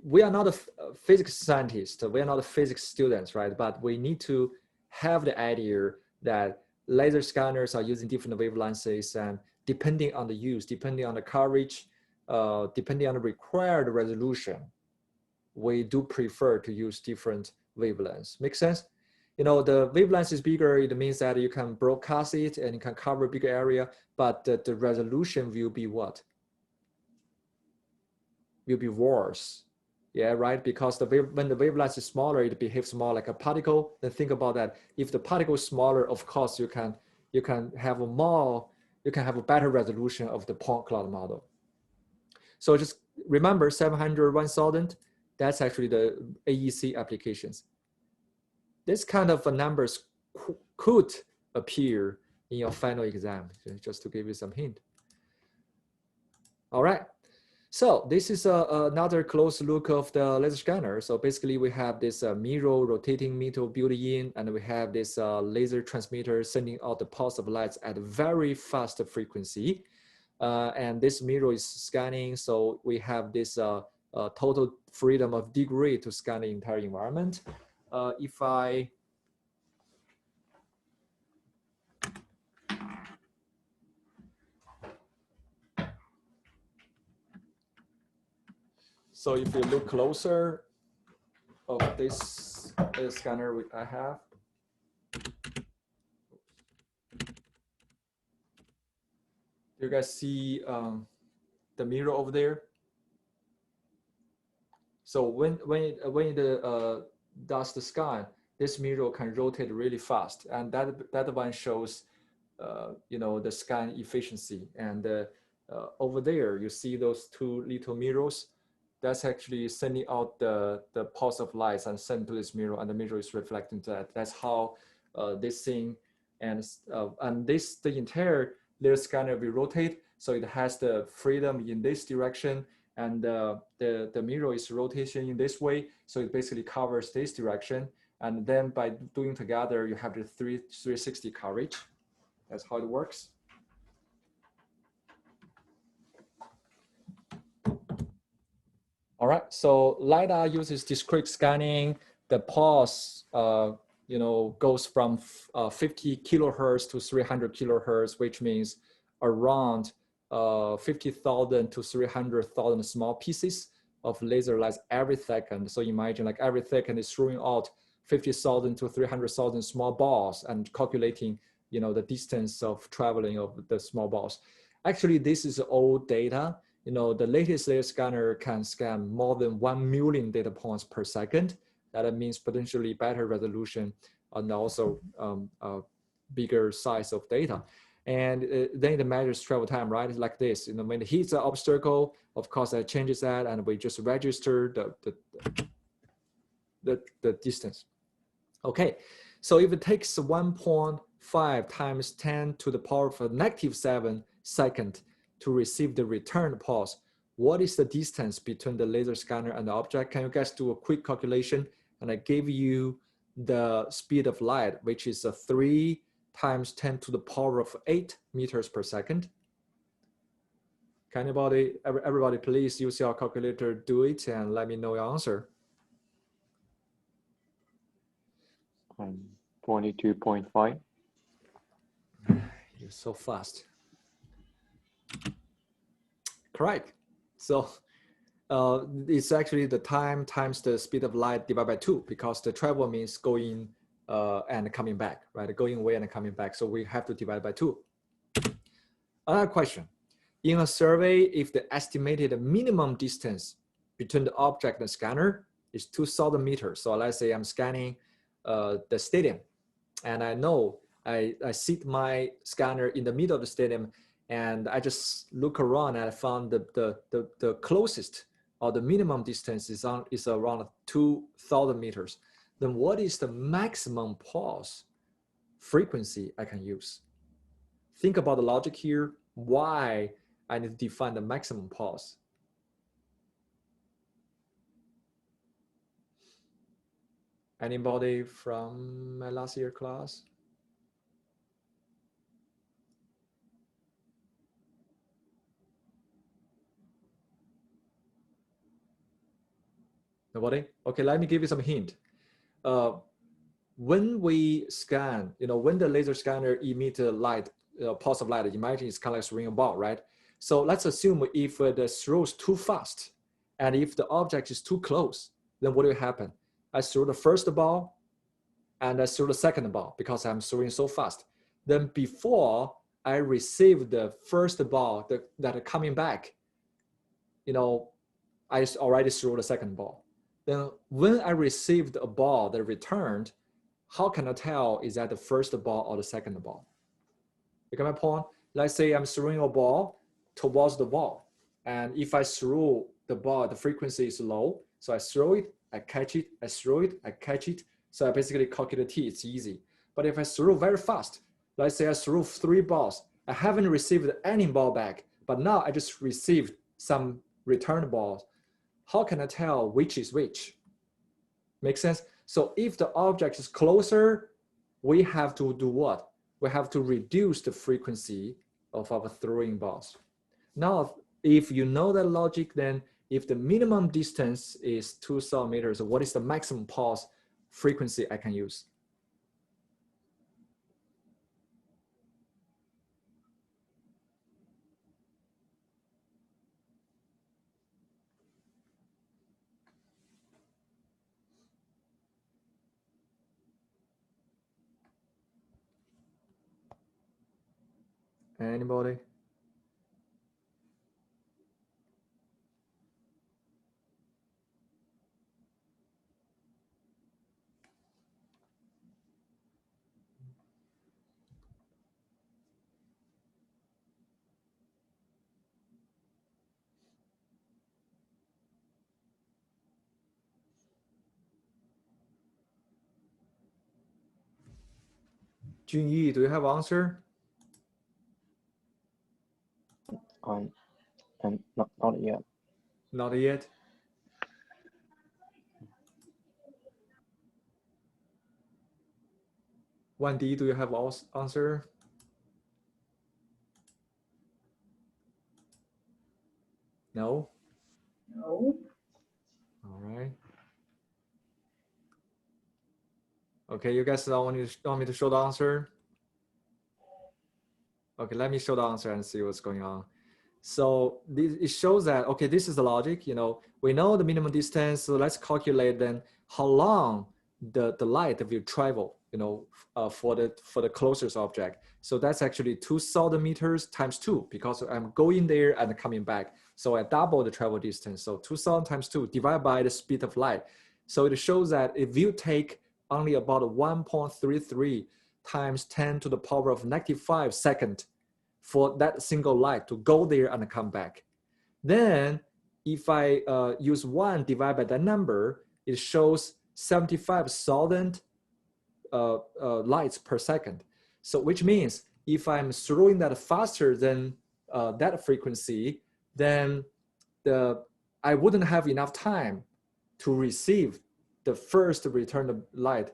we are not a physics scientist, we are not a physics students, right? But we need to have the idea that laser scanners are using different wavelengths, and depending on the use, depending on the coverage, depending on the required resolution, we do prefer to use different wavelengths. Make sense? You know, the wavelength is bigger, it means that you can broadcast it and you can cover a bigger area, but the resolution will be what? Will be worse. Yeah, right? Because when the wavelength is smaller, it behaves more like a particle. Then think about that. If the particle is smaller, of course, you can have a better resolution of the point cloud model. So just remember 700, 1000, that's actually the AEC applications. This kind of numbers could appear in your final exam, just to give you some hint. All right. So this is another close look of the laser scanner. So basically we have this mirror, rotating mirror built in, and we have this laser transmitter sending out the pulse of lights at a very fast frequency. And this mirror is scanning. So we have this total freedom of degree to scan the entire environment. So if you look closer of this scanner I have, you guys see the mirror over there? So when it does the scan, this mirror can rotate really fast, and that one shows you know, the scan efficiency. And over there you see those two little mirrors. That's actually sending out the pulse of lights and send to this mirror, and the mirror is reflecting that. That's how this thing and the entire laser scanner will rotate. So it has the freedom in this direction, and the mirror is rotation in this way. So it basically covers this direction. And then by doing together, you have the 360 coverage. That's how it works. All right, so LiDAR uses discrete scanning. The pulse, you know, goes from 50 kilohertz to 300 kilohertz, which means around 50,000 to 300,000 small pieces of laser lights every second. So imagine like every second is throwing out 50,000 to 300,000 small balls and calculating, you know, the distance of traveling of the small balls. Actually, this is old data. You know, the latest laser scanner can scan more than 1 million data points per second. That means potentially better resolution and also bigger size of data. And then it measures travel time, right? It's like this. You know, when it hits an obstacle, of course, that changes that, and we just register the distance. Okay, so if it takes 1.5 times 10 to the power of -7 seconds to receive the return pulse, what is the distance between the laser scanner and the object? Can you guys do a quick calculation? And I gave you the speed of light, which is 3 times 10 to the power of 8 meters per second. Can everybody please use your calculator, do it, and let me know your answer. 22.5. You're so fast. Correct. So it's actually the time times the speed of light divided by 2, because the travel means going and coming back, right? Going away and coming back. So we have to divide by 2. Another question. in a survey, if the estimated minimum distance between the object and the scanner is 2,000 meters. So let's say I'm scanning the stadium, and I know I sit my scanner in the middle of the stadium, and I just look around and I found the closest or the minimum distance is around 2,000 meters. Then what is the maximum pulse frequency I can use? Think about the logic here, why I need to define the maximum pulse. Anybody from my last year class? Nobody? Okay, let me give you some hint. When we scan, when the laser scanner emits light, pulse of light, imagine it's kind of like swinging a ball, right? So let's assume if the throw is too fast, and if the object is too close, then what will happen? I throw the first ball, and I throw the second ball because I'm throwing so fast. Then before I receive the first ball that coming back, I already threw the second ball. Then when I received a ball that returned, how can I tell is that the first ball or the second ball? You get my point? Let's say I'm throwing a ball towards the ball. And if I throw the ball, the frequency is low. So I throw it, I catch it, I throw it, I catch it. So I basically calculate T, it's easy. But if I throw very fast, let's say I threw 3 balls, I haven't received any ball back, but now I just received some return balls. How can I tell which is which? Make sense? So if the object is closer, we have to do what? We have to reduce the frequency of our throwing balls. Now, if you know that logic, then if the minimum distance is 2,000 meters, what is the maximum pulse frequency I can use? Anybody? Junyi, do you have answer? Not yet. Not yet. Wendy, do you have answer? No? No. All right. Okay, you guys don't want me to show the answer? Okay, let me show the answer and see what's going on. So it shows that, okay, this is the logic, we know the minimum distance, so let's calculate then how long the light will travel, for the closest object. So that's actually 2,000 meters times 2, because I'm going there and coming back. So I double the travel distance. So 2,000 times 2 divided by the speed of light. So it shows that if you take only about 1.33 times 10 to the power of -5 seconds for that single light to go there and come back. Then if I use 1 divided by that number, it shows 75,000 lights per second. So which means if I'm throwing that faster than that frequency, then I wouldn't have enough time to receive the first return of light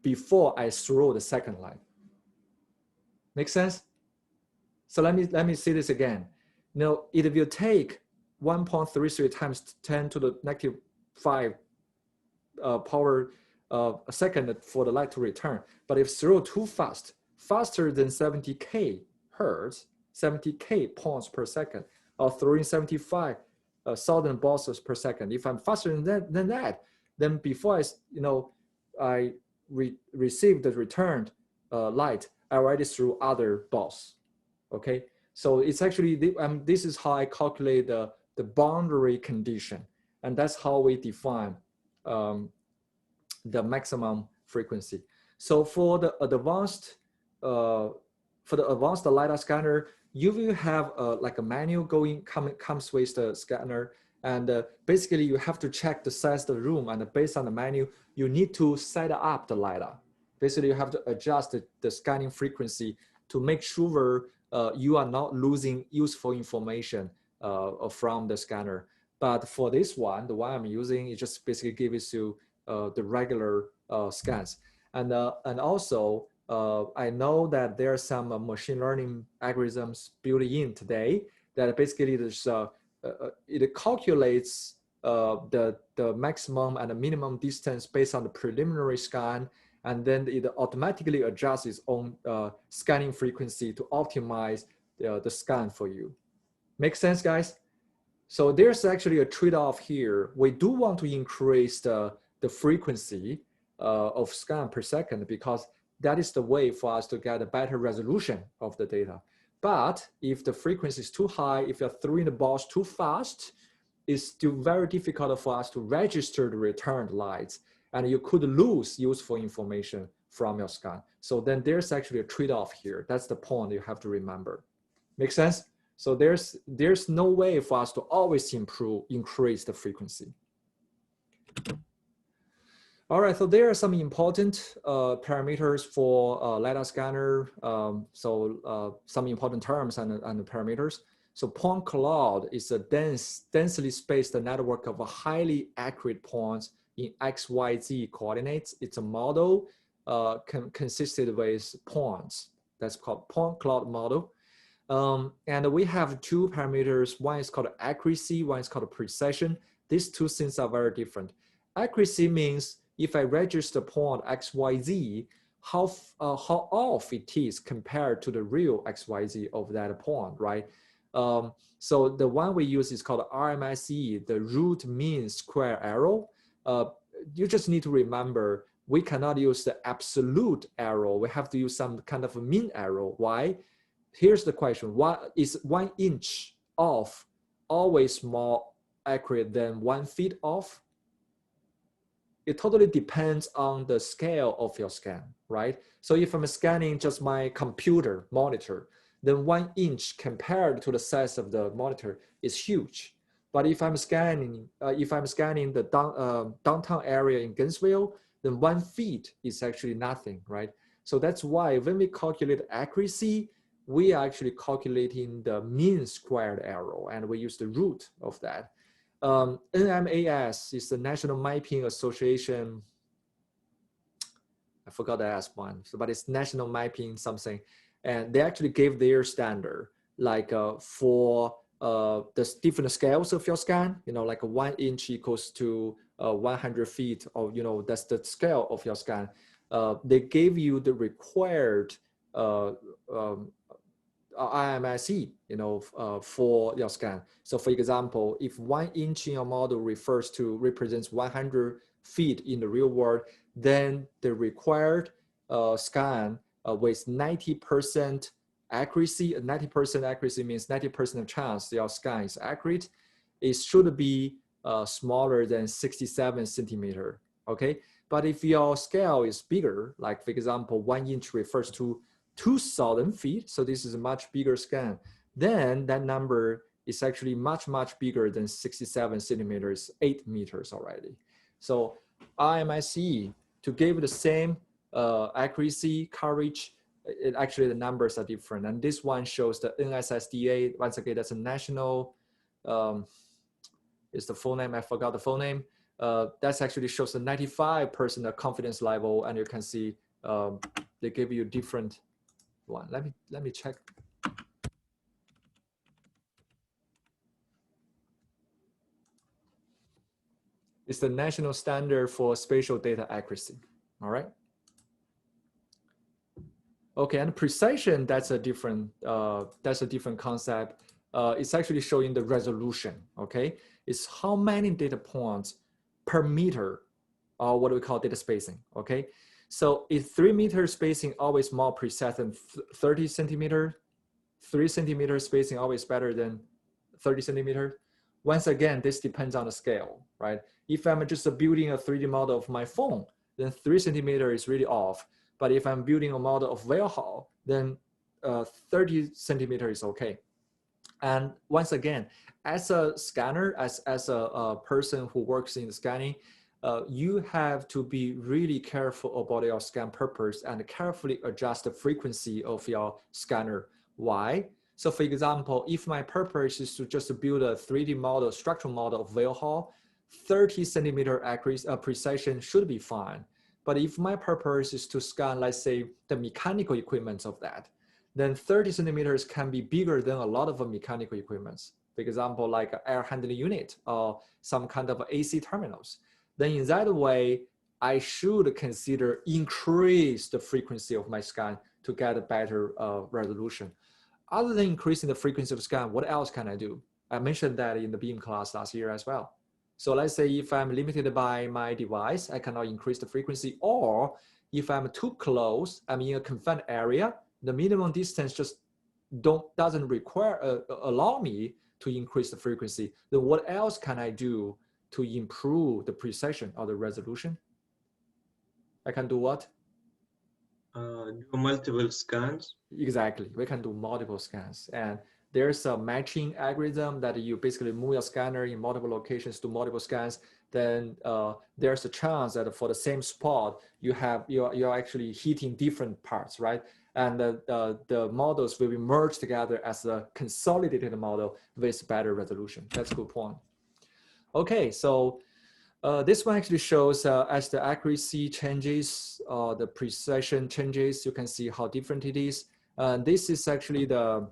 before I throw the second light. Make sense? So let me see this again. Now, it will take 1.33 times 10 to the -5 power a second for the light to return. But if throw too fast, faster than 70K hertz, 70K points per second, or throwing 75,000 balls per second, if I'm faster than that, then before I receive the returned light, I already threw other balls. Okay, So it's actually, this is how I calculate the boundary condition. And that's how we define the maximum frequency. So for the advanced LiDAR scanner, you will have like a manual comes with the scanner. And basically you have to check the size of the room, and based on the menu, you need to set up the LiDAR. Basically you have to adjust the scanning frequency to make sure you are not losing useful information from the scanner. But for this one, the one I'm using, it just basically gives you the regular scans. And also, I know that there are some machine learning algorithms built in today that basically it calculates the maximum and the minimum distance based on the preliminary scan, and then it automatically adjusts its own scanning frequency to optimize the scan for you. Make sense, guys? So there's actually a trade-off here. We do want to increase the frequency of scan per second, because that is the way for us to get a better resolution of the data. But if the frequency is too high, if you're throwing the balls too fast, it's still very difficult for us to register the returned lights, and you could lose useful information from your scan. So then there's actually a trade-off here. That's the point you have to remember. Make sense? So there's no way for us to always increase the frequency. All right, so there are some important parameters for LiDAR scanner. Some important terms and the parameters. So point cloud is a densely spaced network of highly accurate points in X, Y, Z coordinates. It's a model consisted with points. That's called point cloud model. And we have two parameters. One is called accuracy, one is called precision. These two things are very different. Accuracy means if I register point X, Y, Z, how off it is compared to the real X, Y, Z of that point, right? So the one we use is called RMSE, the root mean square error. You just need to remember, we cannot use the absolute error. We have to use some kind of a mean error. Why? Here's the question. Why is 1 inch off always more accurate than 1 feet off? It totally depends on the scale of your scan, right? So if I'm scanning just my computer monitor, then 1 inch compared to the size of the monitor is huge. But if I'm scanning the downtown area in Gainesville, then 1 feet is actually nothing, right? So that's why when we calculate accuracy, we are actually calculating the mean squared error, and we use the root of that. NMAS is the National Mapping Association. I forgot the S one, but it's National Mapping something. And they actually gave their standard, like for the different scales of your scan, like 1 inch equals to 100 feet, or, that's the scale of your scan. They gave you the required IMSE, for your scan. So for example, if 1 inch in your model represents 100 feet in the real world, then the required scan with 90% accuracy, 90% accuracy means 90% of chance your scan is accurate, it should be smaller than 67 centimeter, okay? But if your scale is bigger, like for example, 1 inch refers to 2,000 feet, so this is a much bigger scan, then that number is actually much, much bigger than 67 centimeters, 8 meters already. So IMSE, to give the same accuracy, coverage, actually the numbers are different. And this one shows the NSSDA, once again, that's a national, is the full name, I forgot the full name. That actually shows the 95% confidence level, and you can see they give you different one. Let me check. It's the national standard for spatial data accuracy. All right. Okay, and precision, that's a different concept. It's actually showing the resolution. Okay, it's how many data points per meter, or what we call data spacing. Okay, so is 3 meter spacing always more precise than 30 centimeter, 3 centimeter spacing always better than 30 centimeter? Once again, this depends on the scale, right? If I'm just building a 3D model of my phone, then 3 centimeter is really off. But if I'm building a model of whale hull, then 30 centimeter is okay. And once again, as a scanner, as a person who works in scanning, you have to be really careful about your scan purpose and carefully adjust the frequency of your scanner. Why? So for example, if my purpose is to just build a 3D model, structural model of whale hull, 30 centimeter accuracy, precision should be fine. But if my purpose is to scan, let's say, the mechanical equipment of that, then 30 centimeters can be bigger than a lot of mechanical equipments. For example, like an air handling unit or some kind of AC terminals. Then in that way, I should consider increase the frequency of my scan to get a better resolution. Other than increasing the frequency of scan, what else can I do? I mentioned that in the BEAM class last year as well. So let's say if I'm limited by my device, I cannot increase the frequency, or if I'm too close, I'm in a confined area, the minimum distance just doesn't allow me to increase the frequency. Then what else can I do to improve the precision or the resolution? I can do what? Do multiple scans. Exactly, we can do multiple scans. And there's a matching algorithm that you basically move your scanner in multiple locations to multiple scans. Then there's a chance that for the same spot, you're actually hitting different parts, right? And the models will be merged together as a consolidated model with better resolution. That's a good point. Okay, so this one actually shows as the accuracy changes, the precision changes, you can see how different it is. This is actually the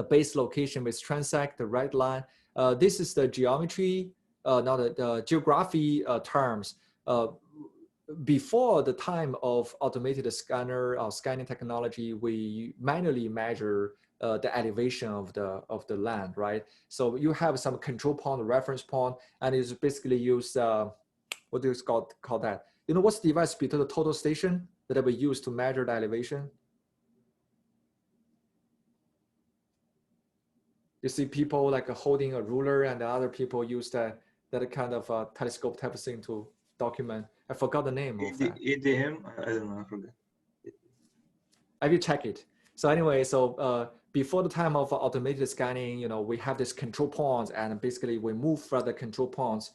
base location with transect, the red line. This is the geometry, not the geography terms. Before the time of automated scanner or scanning technology, we manually measure the elevation of the land, right? So you have some control point, reference point, and it's basically use what do you call that? You know, what's the device between the total station that we use to measure the elevation? You see people like holding a ruler, and the other people use that kind of telescope type of thing to document. I forgot the name of that. EDM? I don't know, I forgot. I will check it. So anyway, so before the time of automated scanning, you know, we have this control points, and basically we move from the control points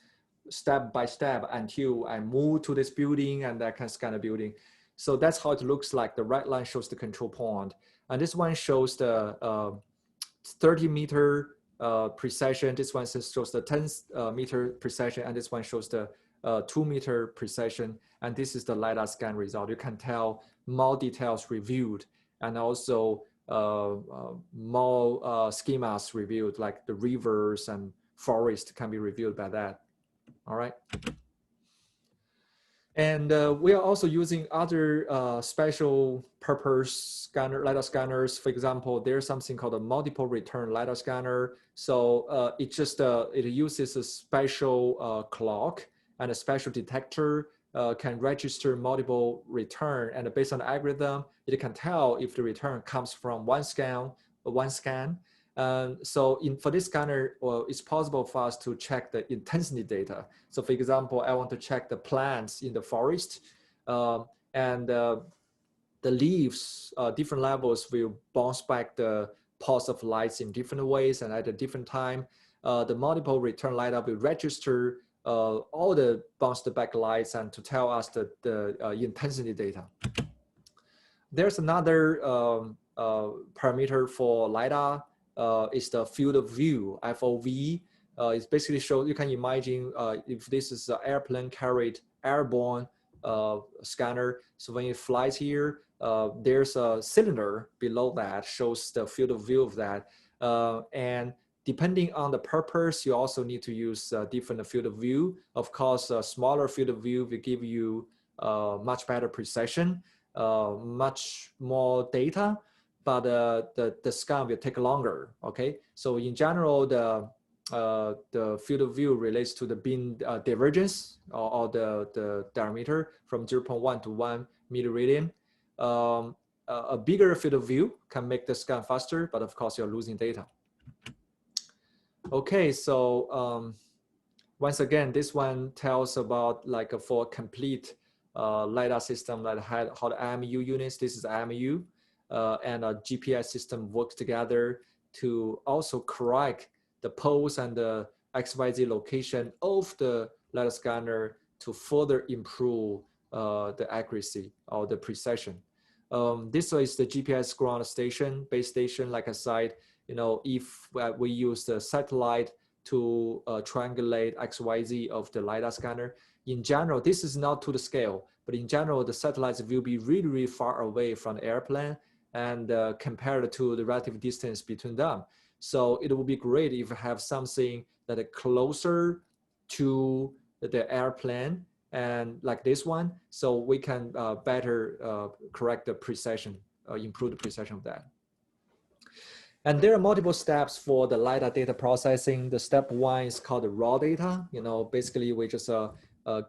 step by step until I move to this building and I can scan the building. So that's how it looks like. The red line shows the control point, and this one shows the 30 meter precision. This one shows the 10 meter precision, and this one shows the 2 meter precision. And this is the LiDAR scan result. You can tell more details reviewed, and also more schemas reviewed, like the rivers and forest can be reviewed by that. All right. And we are also using other special purpose LiDAR scanners. For example, there's something called a multiple return LiDAR scanner. So it uses a special clock and a special detector can register multiple return. And based on the algorithm, it can tell if the return comes from one scan. So for this scanner, it's possible for us to check the intensity data. So for example, I want to check the plants in the forest, and the leaves, different levels will bounce back the pulse of lights in different ways and at a different time. The multiple return LiDAR will register all the bounced back lights and to tell us the intensity data. There's another parameter for LiDAR. Is the field of view, FOV. It's basically shows, you can imagine if this is an airplane carried airborne scanner. So when it flies here, there's a cylinder below that shows the field of view of that. And depending on the purpose, you also need to use different field of view. Of course, a smaller field of view will give you much better precision, much more data, but the scan will take longer. Okay, so in general, the field of view relates to the beam divergence or the diameter from 0.1 to 1 milliradian. a bigger field of view can make the scan faster, but of course you're losing data. Okay, so once again, this one tells about like for a complete LiDAR system that had how the IMU units, this is IMU, and a GPS system works together to also correct the pose and the XYZ location of the LiDAR scanner to further improve the accuracy or the precision. This is the GPS ground station, base station. Like I said, you know, if we use the satellite to triangulate XYZ of the LiDAR scanner, in general, this is not to the scale, but in general, the satellites will be really, really far away from the airplane and compared to the relative distance between them. So it would be great if you have something that is closer to the airplane and like this one, so we can better correct the precision, improve the precision of that. And there are multiple steps for the LiDAR data processing. The step one is called the raw data. You know, basically we just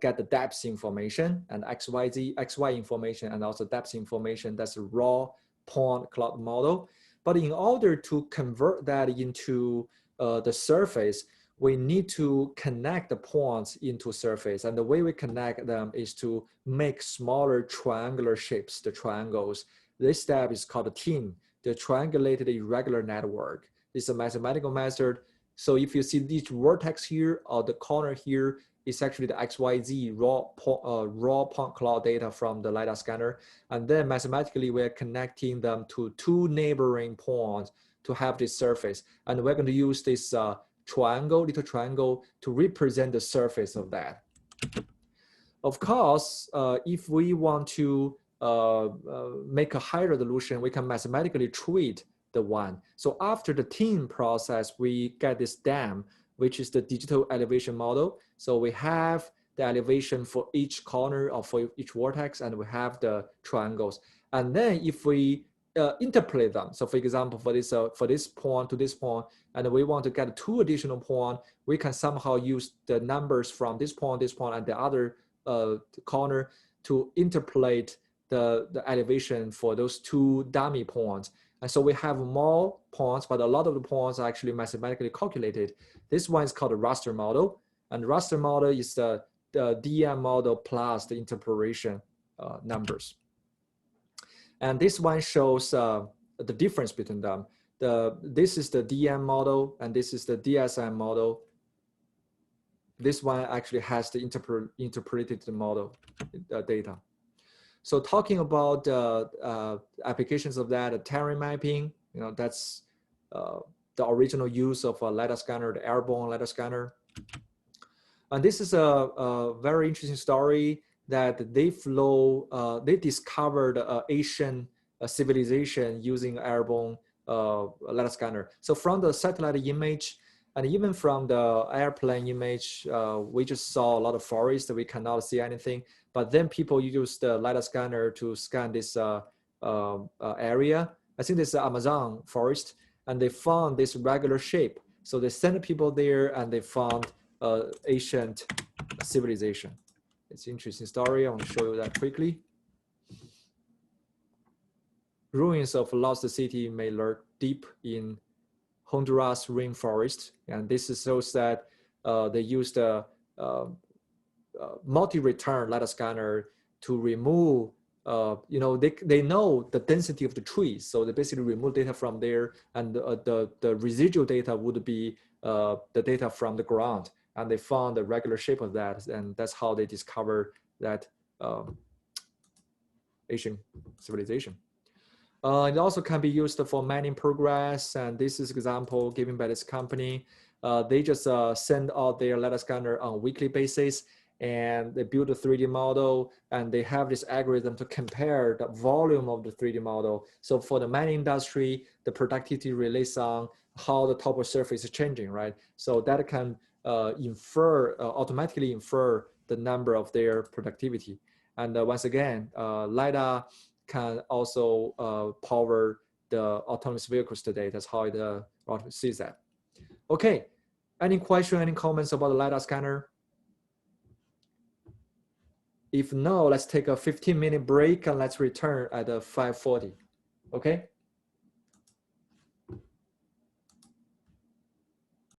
get the depth information and XY information and also depth information. That's a raw point cloud model. But in order to convert that into the surface, we need to connect the points into surface. And the way we connect them is to make smaller triangular shapes, the triangles. This step is called the TIN, the triangulated irregular network. It's a mathematical method. So if you see each vertex here or the corner here, it's actually the XYZ raw point cloud data from the LiDAR scanner. And then mathematically, we're connecting them to two neighboring points to have this surface. And we're going to use this little triangle to represent the surface of that. Of course, if we want to make a high resolution, we can mathematically treat the one. So after the TIN process, we get this DAM, which is the digital elevation model. So we have the elevation for each corner or for each vertex, and we have the triangles. And then if we interpolate them, so for example, for this point to this point, and we want to get two additional points, we can somehow use the numbers from this point, and the other corner to interpolate the elevation for those two dummy points. And so we have more points, but a lot of the points are actually mathematically calculated. This one is called a raster model. And the raster model is the DM model plus the interpolation numbers. And this one shows the difference between them. This is the DM model, and this is the DSM model. This one actually has the interpreted model data. So talking about applications of that, terrain mapping, you know, that's the original use of a LiDAR scanner, the airborne LiDAR scanner. And this is a very interesting story that they discovered Asian civilization using airborne LiDAR scanner. So from the satellite image and even from the airplane image, we just saw a lot of forest that we cannot see anything. But then people use the LiDAR scanner to scan this area. I think this is Amazon forest, and they found this regular shape. So they sent people there and they found ancient civilization. It's an interesting story. I want to show you that quickly. Ruins of lost city may lurk deep in Honduras rainforest. And this shows that they used a multi-return LiDAR scanner to remove, you know, they know the density of the trees. So they basically remove data from there, and the residual data would be the data from the ground. And they found the regular shape of that, and that's how they discovered that Asian civilization. It also can be used for mining progress, and this is an example given by this company. They just send out their LiDAR scanner on a weekly basis, and they build a 3D model, and they have this algorithm to compare the volume of the 3D model. So for the mining industry, the productivity relates on how the topo surface is changing, right? So that can automatically infer the number of their productivity. And once again, LiDAR can also power the autonomous vehicles today. That's how it sees that. Okay, any question, any comments about the LiDAR scanner? If no, let's take a 15-minute break and let's return at 5:40. Okay.